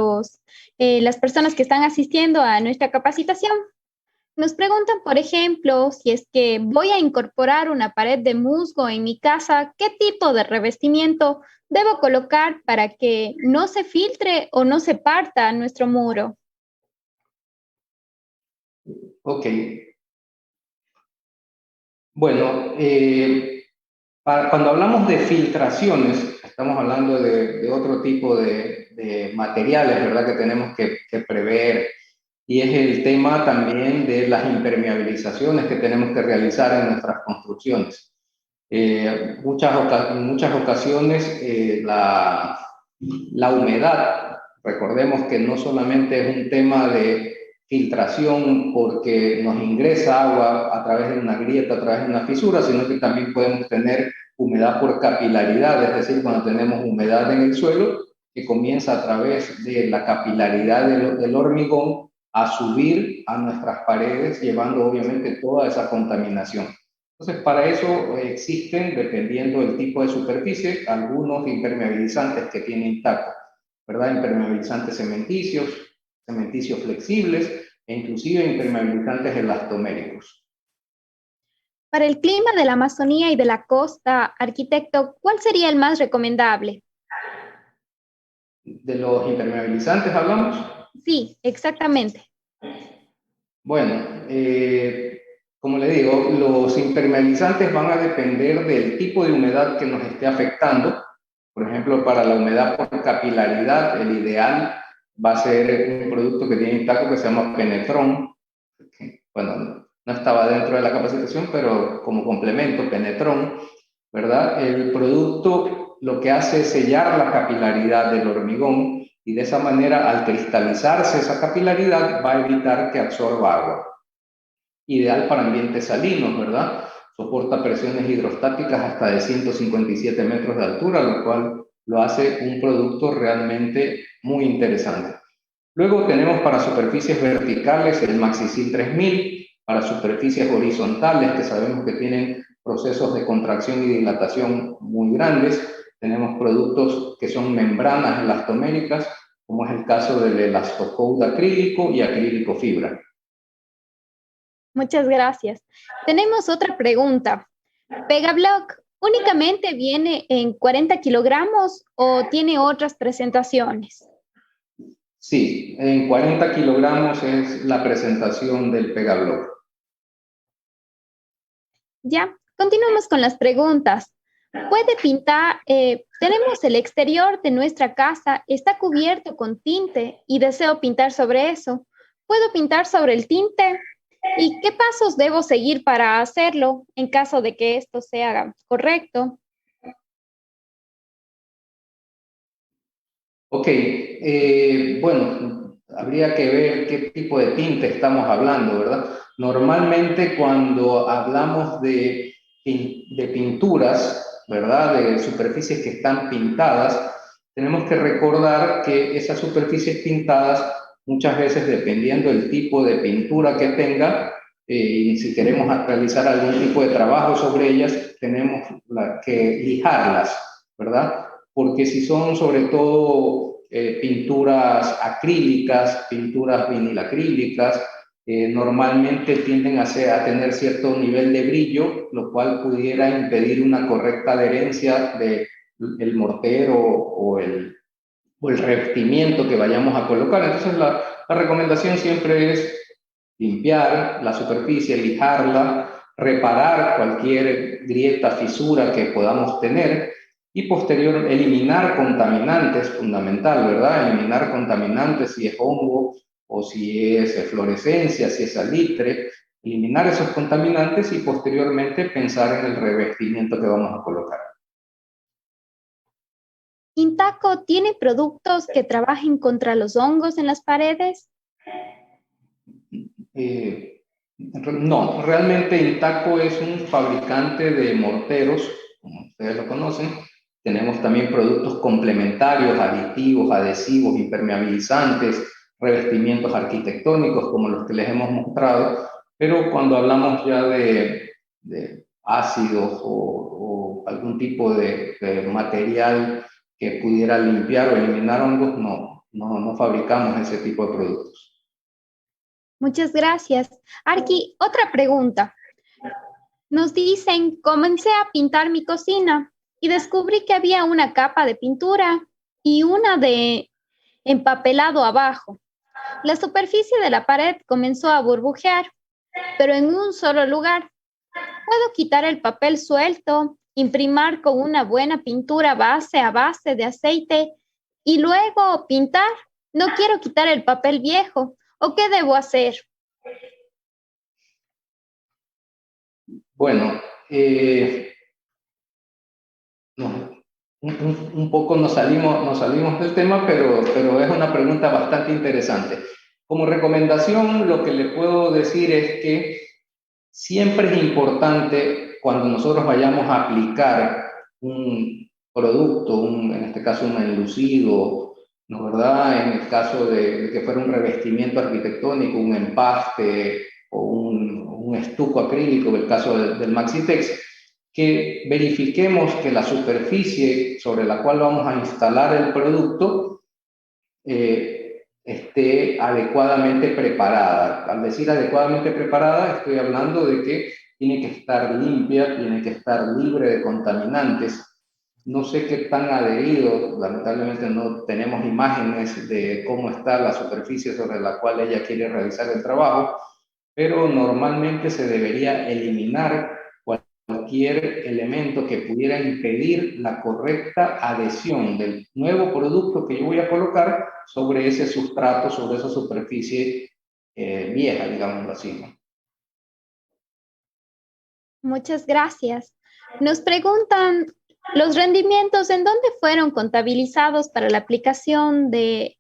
las personas que están asistiendo a nuestra capacitación. Nos preguntan, por ejemplo, si es que voy a incorporar una pared de musgo en mi casa, ¿qué tipo de revestimiento debo colocar para que no se filtre o no se parta nuestro muro? Ok. Bueno, cuando hablamos de filtraciones, estamos hablando de otro tipo de materiales, ¿verdad?, que tenemos que prever, y es el tema también de las impermeabilizaciones que tenemos que realizar en nuestras construcciones. En muchas ocasiones la humedad, recordemos que no solamente es un tema de filtración porque nos ingresa agua a través de una grieta, a través de una fisura, sino que también podemos tener humedad por capilaridad, es decir, cuando tenemos humedad en el suelo que comienza a través de la capilaridad del hormigón a subir a nuestras paredes, llevando obviamente toda esa contaminación. Entonces, para eso existen, dependiendo del tipo de superficie, algunos impermeabilizantes que tienen TACO, ¿verdad? Impermeabilizantes cementicios flexibles e inclusive impermeabilizantes elastoméricos. Para el clima de la Amazonía y de la costa, arquitecto, ¿cuál sería el más recomendable? ¿De los impermeabilizantes hablamos? Sí, exactamente. Bueno, como le digo, los impermeabilizantes van a depender del tipo de humedad que nos esté afectando. Por ejemplo, para la humedad por capilaridad, el ideal va a ser un producto que tiene TACO que se llama Penetron. Bueno, no estaba dentro de la capacitación, pero como complemento, Penetron, ¿verdad? El producto lo que hace es sellar la capilaridad del hormigón y de esa manera, al cristalizarse esa capilaridad, va a evitar que absorba agua. Ideal para ambientes salinos, ¿verdad? Soporta presiones hidrostáticas hasta de 157 metros de altura, lo cual lo hace un producto realmente muy interesante. Luego tenemos para superficies verticales el Maxisil 3000, para superficies horizontales que sabemos que tienen procesos de contracción y dilatación muy grandes. Tenemos productos que son membranas elastoméricas, como es el caso del Elastocoat acrílico y acrílico fibra. Muchas gracias. Tenemos otra pregunta. ¿Pegablock únicamente viene en 40 kilogramos o tiene otras presentaciones? Sí, en 40 kilogramos es la presentación del Pegablock. Ya, continuamos con las preguntas. ¿Puede pintar? Tenemos el exterior de nuestra casa, está cubierto con tinte y deseo pintar sobre eso. ¿Puedo pintar sobre el tinte? ¿Y qué pasos debo seguir para hacerlo en caso de que esto sea correcto? Ok, bueno, habría que ver qué tipo de tinte estamos hablando, ¿verdad? Normalmente cuando hablamos de pinturas, ¿verdad? De superficies que están pintadas, tenemos que recordar que esas superficies pintadas muchas veces, dependiendo del tipo de pintura que tenga, y si queremos realizar algún tipo de trabajo sobre ellas, tenemos que lijarlas, ¿verdad? Porque si son sobre todo pinturas acrílicas, pinturas vinilacrílicas, normalmente tienden a tener cierto nivel de brillo, lo cual pudiera impedir una correcta adherencia del mortero o el revestimiento que vayamos a colocar. Entonces la recomendación siempre es limpiar la superficie, lijarla, reparar cualquier grieta, fisura que podamos tener y posterior eliminar contaminantes, fundamental, ¿verdad? Eliminar contaminantes, si es hongo o si es fluorescencia, si es salitre, eliminar esos contaminantes y posteriormente pensar en el revestimiento que vamos a colocar. ¿Intaco tiene productos que trabajen contra los hongos en las paredes? No, realmente Intaco es un fabricante de morteros, como ustedes lo conocen. Tenemos también productos complementarios, aditivos, adhesivos, impermeabilizantes, revestimientos arquitectónicos como los que les hemos mostrado, pero cuando hablamos ya de ácidos o algún tipo de material que pudiera limpiar o eliminar hongos, no fabricamos ese tipo de productos. Muchas gracias. Arqui, otra pregunta. Nos dicen, comencé a pintar mi cocina y descubrí que había una capa de pintura y una de empapelado abajo. La superficie de la pared comenzó a burbujear, pero en un solo lugar. ¿Puedo quitar el papel suelto, imprimir con una buena pintura base a base de aceite y luego pintar? No quiero quitar el papel viejo. ¿O qué debo hacer? Bueno, un poco nos salimos del tema, pero es una pregunta bastante interesante. Como recomendación, lo que le puedo decir es que siempre es importante cuando nosotros vayamos a aplicar un producto, en este caso un enlucido, ¿no verdad? En el caso de que fuera un revestimiento arquitectónico, un empaste o un estuco acrílico, en el caso del Maxitex, que verifiquemos que la superficie sobre la cual vamos a instalar el producto esté adecuadamente preparada. Al decir adecuadamente preparada, estoy hablando de que tiene que estar limpia, tiene que estar libre de contaminantes. No sé qué tan adherido, lamentablemente no tenemos imágenes de cómo está la superficie sobre la cual ella quiere realizar el trabajo, pero normalmente se debería eliminar cualquier elemento que pudiera impedir la correcta adhesión del nuevo producto que yo voy a colocar sobre ese sustrato, sobre esa superficie vieja, digámoslo así, ¿no? Muchas gracias. Nos preguntan, ¿los rendimientos en dónde fueron contabilizados para la aplicación de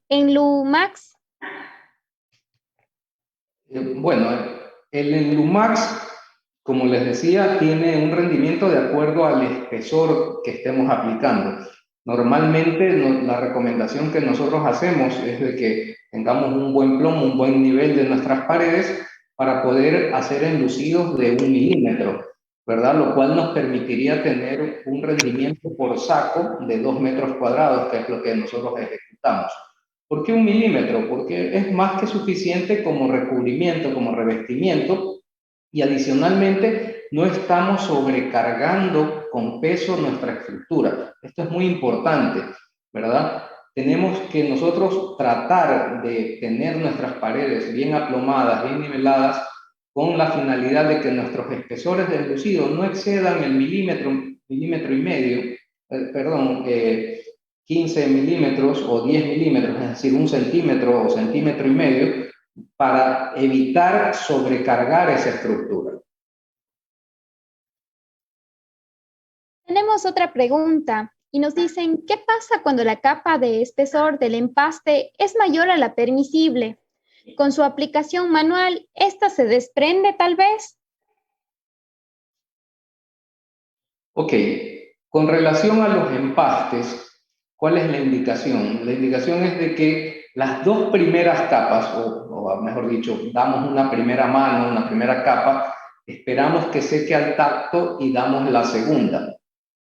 Enlumax? Bueno, el Enlumax, como les decía, tiene un rendimiento de acuerdo al espesor que estemos aplicando. Normalmente la recomendación que nosotros hacemos es de que tengamos un buen plomo, un buen nivel de nuestras paredes para poder hacer enlucidos de 1 milímetro, ¿verdad? Lo cual nos permitiría tener un rendimiento por saco de 2 metros cuadrados, que es lo que nosotros ejecutamos. ¿Por qué 1 milímetro? Porque es más que suficiente como recubrimiento, como revestimiento, y adicionalmente no estamos sobrecargando con peso nuestra estructura. Esto es muy importante, ¿verdad? Tenemos que nosotros tratar de tener nuestras paredes bien aplomadas, bien niveladas, con la finalidad de que nuestros espesores de enlucido no excedan el milímetro y medio, 15 milímetros o 10 milímetros, es decir, 1 centímetro o centímetro y medio, para evitar sobrecargar esa estructura. Tenemos otra pregunta y nos dicen, ¿qué pasa cuando la capa de espesor del empaste es mayor a la permisible? Con su aplicación manual, ¿esta se desprende tal vez? Ok, con relación a los empastes, ¿cuál es la indicación? La indicación es de que las 2 primeras capas, o mejor dicho, damos una primera mano, una primera capa, esperamos que seque al tacto y damos la segunda.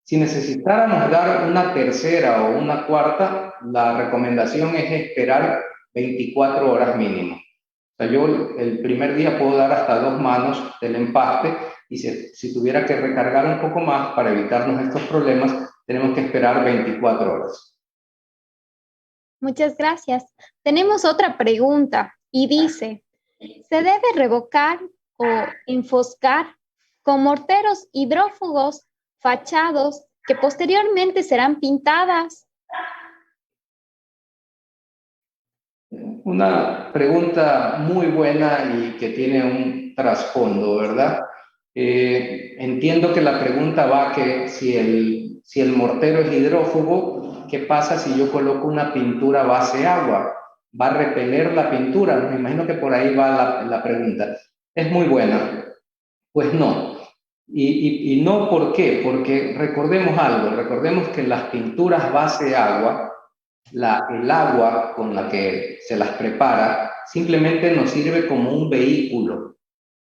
Si necesitáramos dar una tercera o una cuarta, la recomendación es esperar 24 horas mínimo. O sea, yo el primer día puedo dar hasta 2 manos del empaste y si tuviera que recargar un poco más para evitarnos estos problemas, tenemos que esperar 24 horas. Muchas gracias. Tenemos otra pregunta y dice, ¿se debe revocar o enfoscar con morteros hidrófugos fachados que posteriormente serán pintadas? Una pregunta muy buena y que tiene un trasfondo, ¿verdad? Entiendo que la pregunta va que si el mortero es hidrófugo, ¿qué pasa si yo coloco una pintura base agua? ¿Va a repeler la pintura? Me imagino que por ahí va la pregunta. Es muy buena. Pues no. Y no, ¿por qué? Porque recordemos algo, recordemos que las pinturas base agua, el agua con la que se las prepara, simplemente nos sirve como un vehículo,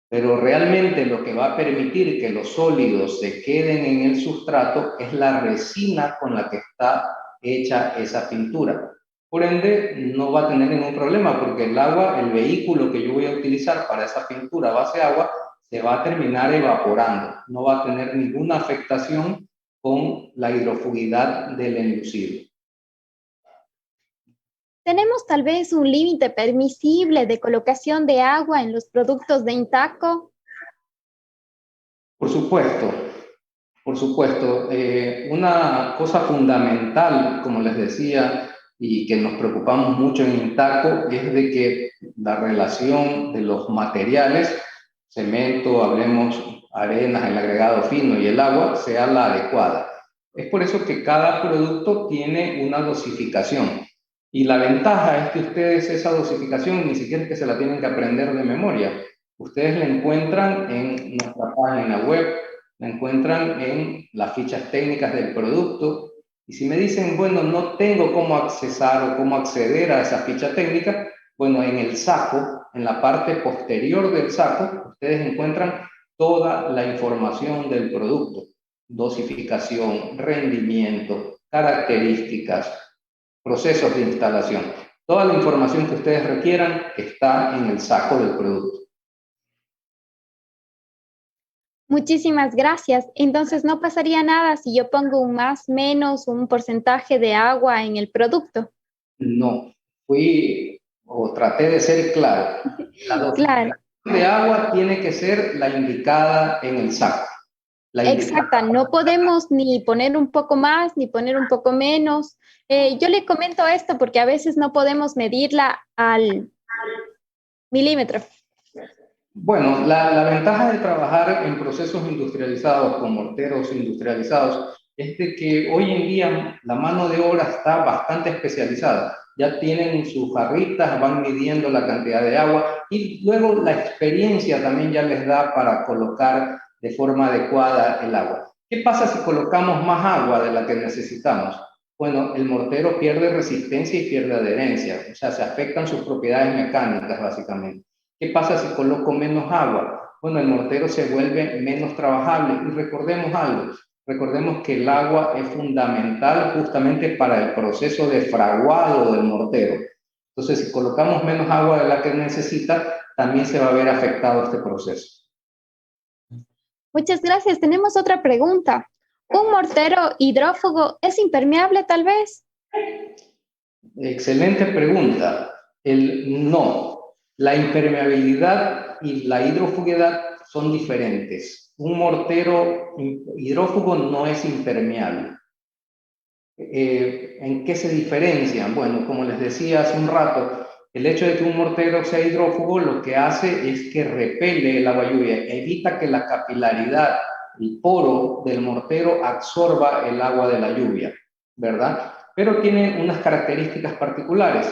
pero realmente lo que va a permitir que los sólidos se queden en el sustrato es la resina con la que está hecha esa pintura. Por ende, no va a tener ningún problema porque el agua, el vehículo que yo voy a utilizar para esa pintura base agua, se va a terminar evaporando. No va a tener ninguna afectación con la hidrofugidad del enlucido. ¿Tenemos tal vez un límite permisible de colocación de agua en los productos de Intaco? Por supuesto, por supuesto. Una cosa fundamental, como les decía, y que nos preocupamos mucho en Intaco, es de que la relación de los materiales, cemento, hablemos arenas, el agregado fino y el agua, sea la adecuada. Es por eso que cada producto tiene una dosificación. Y la ventaja es que ustedes esa dosificación ni siquiera es que se la tienen que aprender de memoria. Ustedes la encuentran en nuestra página web, la encuentran en las fichas técnicas del producto. Y si me dicen, bueno, no tengo cómo accesar o cómo acceder a esa ficha técnica, bueno, en el saco, en la parte posterior del saco, ustedes encuentran toda la información del producto. Dosificación, rendimiento, características, procesos de instalación. Toda la información que ustedes requieran está en el saco del producto. Muchísimas gracias. Entonces, ¿no pasaría nada si yo pongo un más, menos, un porcentaje de agua en el producto? No, traté de ser claro. La Claro. de agua tiene que ser la indicada en el saco. Exacta, no podemos ni poner un poco más, ni poner un poco menos. Yo le comento esto porque a veces no podemos medirla al milímetro. Bueno, la ventaja de trabajar en procesos industrializados con morteros industrializados es de que hoy en día la mano de obra está bastante especializada. Ya tienen sus jarritas, van midiendo la cantidad de agua y luego la experiencia también ya les da para colocar de forma adecuada el agua. ¿Qué pasa si colocamos más agua de la que necesitamos? Bueno, el mortero pierde resistencia y pierde adherencia, o sea, se afectan sus propiedades mecánicas básicamente. ¿Qué pasa si coloco menos agua? Bueno, el mortero se vuelve menos trabajable. Y recordemos algo, recordemos que el agua es fundamental justamente para el proceso de fraguado del mortero. Entonces, si colocamos menos agua de la que necesita, también se va a ver afectado este proceso. Muchas gracias. Tenemos otra pregunta. ¿Un mortero hidrófugo es impermeable tal vez? Excelente pregunta. No. La impermeabilidad y la hidrofugidad son diferentes. Un mortero hidrófugo no es impermeable. ¿En qué se diferencian? Bueno, como les decía hace un rato, el hecho de que un mortero sea hidrófugo lo que hace es que repele el agua lluvia, evita que la capilaridad, el poro del mortero absorba el agua de la lluvia, ¿verdad? Pero tiene unas características particulares.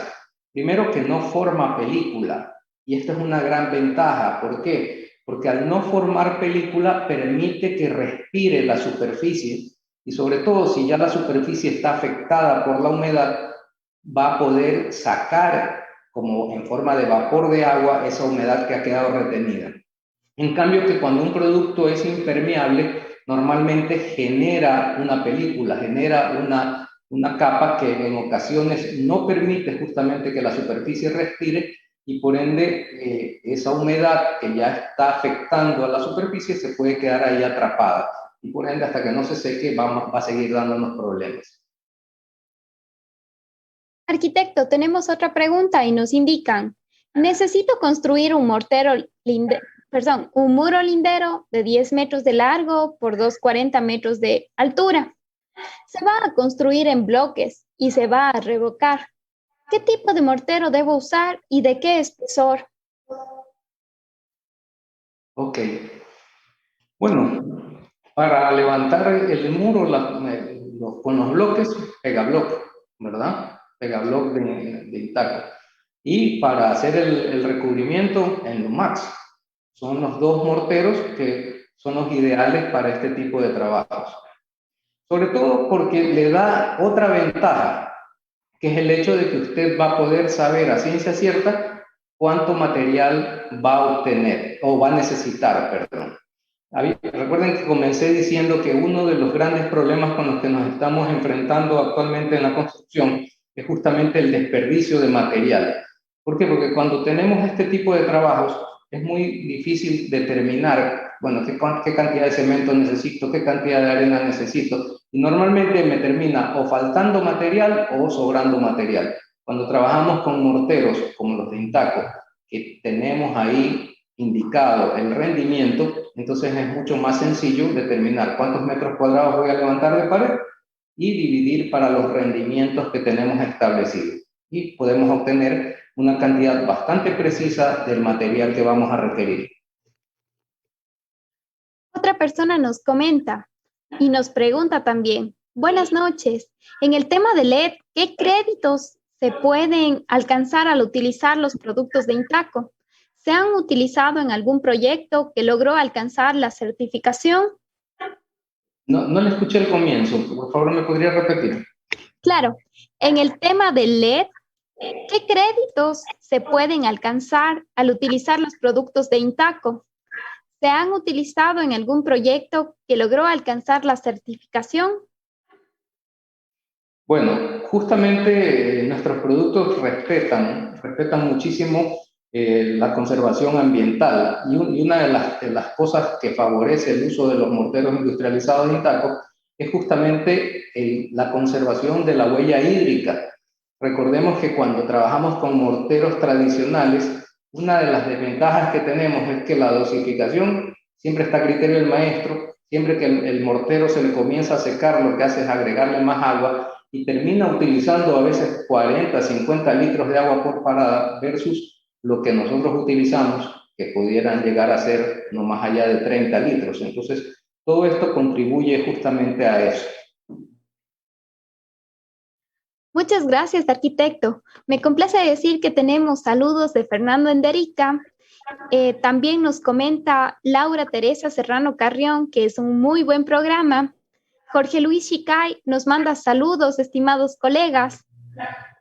Primero, que no forma película. Y esta es una gran ventaja. ¿Por qué? Porque al no formar película permite que respire la superficie y sobre todo si ya la superficie está afectada por la humedad, va a poder sacar como en forma de vapor de agua esa humedad que ha quedado retenida. En cambio que cuando un producto es impermeable, normalmente genera una película, genera una capa que en ocasiones no permite justamente que la superficie respire y por ende esa humedad que ya está afectando a la superficie se puede quedar ahí atrapada y por ende hasta que no se seque va a seguir dándonos problemas. Arquitecto, tenemos otra pregunta y nos indican, necesito construir un muro lindero de 10 metros de largo por 240 metros de altura. Se va a construir en bloques y se va a revocar. ¿Qué tipo de mortero debo usar y de qué espesor? Ok. Bueno, para levantar el muro con los bloques, pegabloque, ¿verdad? Pegabloque de Intaco. Y para hacer el recubrimiento en Lumax. Son los dos morteros que son los ideales para este tipo de trabajos. Sobre todo porque le da otra ventaja, que es el hecho de que usted va a poder saber a ciencia cierta cuánto material va a obtener o va a necesitar, perdón. Recuerden que comencé diciendo que uno de los grandes problemas con los que nos estamos enfrentando actualmente en la construcción es justamente el desperdicio de material. ¿Por qué? Porque cuando tenemos este tipo de trabajos es muy difícil determinar, bueno, qué cantidad de cemento necesito, qué cantidad de arena necesito. Y normalmente me termina o faltando material o sobrando material. Cuando trabajamos con morteros como los de Intaco, que tenemos ahí indicado el rendimiento, entonces es mucho más sencillo determinar cuántos metros cuadrados voy a levantar de pared y dividir para los rendimientos que tenemos establecidos. Y podemos obtener una cantidad bastante precisa del material que vamos a requerir. Otra persona nos comenta y nos pregunta también, buenas noches, en el tema de LED, ¿qué créditos se pueden alcanzar al utilizar los productos de Intaco? ¿Se han utilizado en algún proyecto que logró alcanzar la certificación? No le escuché el comienzo, por favor, ¿me podría repetir? Claro, en el tema del LED, ¿qué créditos se pueden alcanzar al utilizar los productos de Intaco? ¿Se han utilizado en algún proyecto que logró alcanzar la certificación? Bueno, justamente nuestros productos respetan muchísimo la conservación ambiental y una de las cosas que favorece el uso de los morteros industrializados de Intaco es justamente la conservación de la huella hídrica. Recordemos que cuando trabajamos con morteros tradicionales, una de las desventajas que tenemos es que la dosificación siempre está a criterio del maestro. Siempre que el mortero se le comienza a secar, lo que hace es agregarle más agua y termina utilizando a veces 40, 50 litros de agua por parada versus lo que nosotros utilizamos, que pudieran llegar a ser no más allá de 30 litros. Entonces, todo esto contribuye justamente a eso. Muchas gracias, arquitecto. Me complace decir que tenemos saludos de Fernando Enderica. También nos comenta Laura Teresa Serrano Carrión, que es un muy buen programa. Jorge Luis Chicay nos manda saludos, estimados colegas.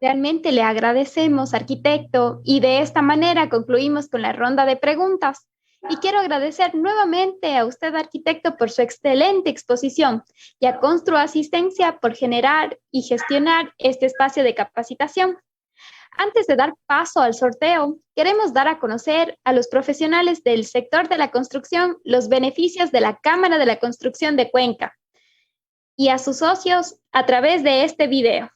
Realmente le agradecemos, arquitecto, y de esta manera concluimos con la ronda de preguntas. Y quiero agradecer nuevamente a usted, arquitecto, por su excelente exposición y a Constru Asistencia por generar y gestionar este espacio de capacitación. Antes de dar paso al sorteo, queremos dar a conocer a los profesionales del sector de la construcción los beneficios de la Cámara de la Construcción de Cuenca y a sus socios a través de este video.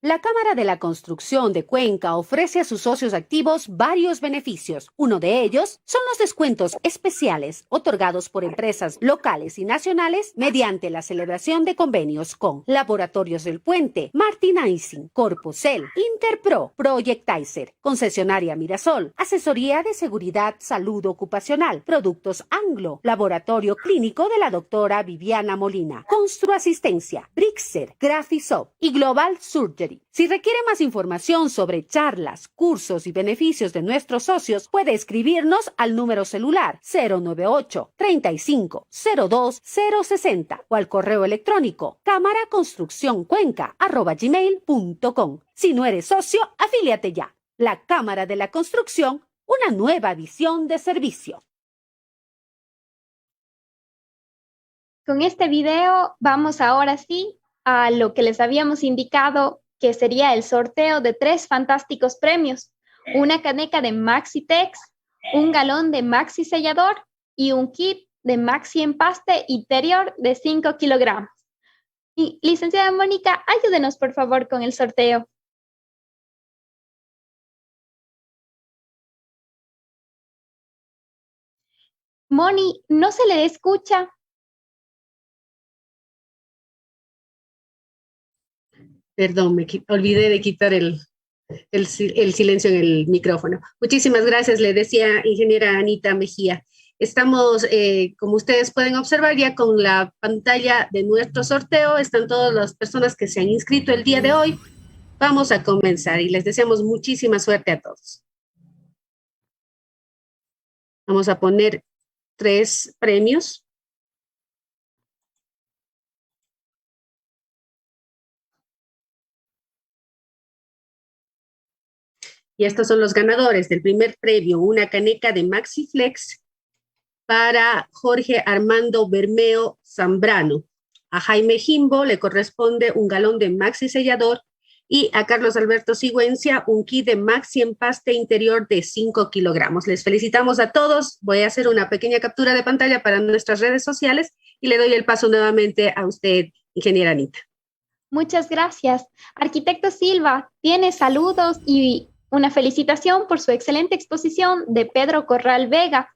La Cámara de la Construcción de Cuenca ofrece a sus socios activos varios beneficios. Uno de ellos son los descuentos especiales otorgados por empresas locales y nacionales mediante la celebración de convenios con Laboratorios del Puente, Martinizing, Corpocel, Interpro, Projectizer, Concesionaria Mirasol, Asesoría de Seguridad Salud Ocupacional, Productos Anglo, Laboratorio Clínico de la doctora Viviana Molina, Constru Asistencia, Brixer, Graphisoft y Global Surgery. Si requiere más información sobre charlas, cursos y beneficios de nuestros socios, puede escribirnos al número celular 098 35 02 060 o al correo electrónico camaraconstruccioncuenca@gmail.com. Si no eres socio, afíliate ya. La Cámara de la Construcción, una nueva visión de servicio. Con este video vamos ahora sí a lo que les habíamos indicado que sería el sorteo de 3 fantásticos premios, una caneca de Maxitex, un galón de Maxi Sellador y un kit de Maxi Empaste Interior de 5 kilogramos. Y, licenciada Mónica, ayúdenos por favor con el sorteo. Moni, no se le escucha. Perdón, olvidé de quitar el silencio en el micrófono. Muchísimas gracias, le decía ingeniera Anita Mejía. Estamos, como ustedes pueden observar, ya con la pantalla de nuestro sorteo. Están todas las personas que se han inscrito el día de hoy. Vamos a comenzar y les deseamos muchísima suerte a todos. Vamos a poner 3 premios. Y estos son los ganadores del primer premio, una caneca de MaxiFlex para Jorge Armando Bermeo Zambrano. A Jaime Jimbo le corresponde un galón de Maxi Sellador y a Carlos Alberto Sigüencia un kit de Maxi Empaste Interior de 5 kilogramos. Les felicitamos a todos. Voy a hacer una pequeña captura de pantalla para nuestras redes sociales y le doy el paso nuevamente a usted, ingeniera Anita. Muchas gracias. Arquitecto Silva, tiene saludos y una felicitación por su excelente exposición de Pedro Corral Vega.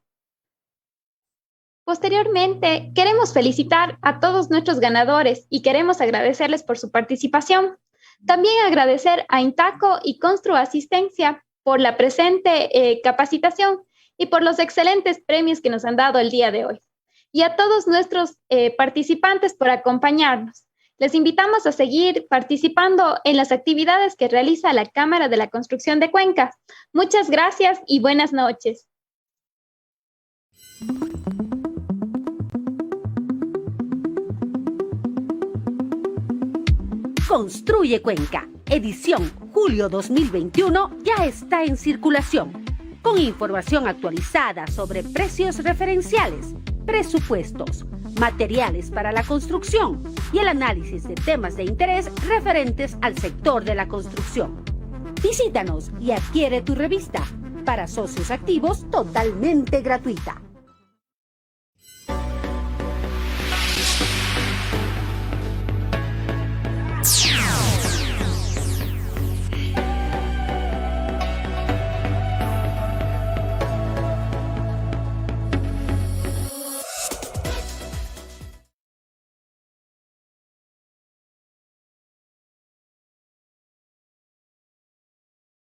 Posteriormente, queremos felicitar a todos nuestros ganadores y queremos agradecerles por su participación. También agradecer a Intaco y Constru Asistencia por la presente capacitación y por los excelentes premios que nos han dado el día de hoy. Y a todos nuestros participantes por acompañarnos. Les invitamos a seguir participando en las actividades que realiza la Cámara de la Construcción de Cuenca. Muchas gracias y buenas noches. Construye Cuenca, edición julio 2021, ya está en circulación, con información actualizada sobre precios referenciales, presupuestos, materiales para la construcción y el análisis de temas de interés referentes al sector de la construcción. Visítanos y adquiere tu revista para socios activos totalmente gratuita.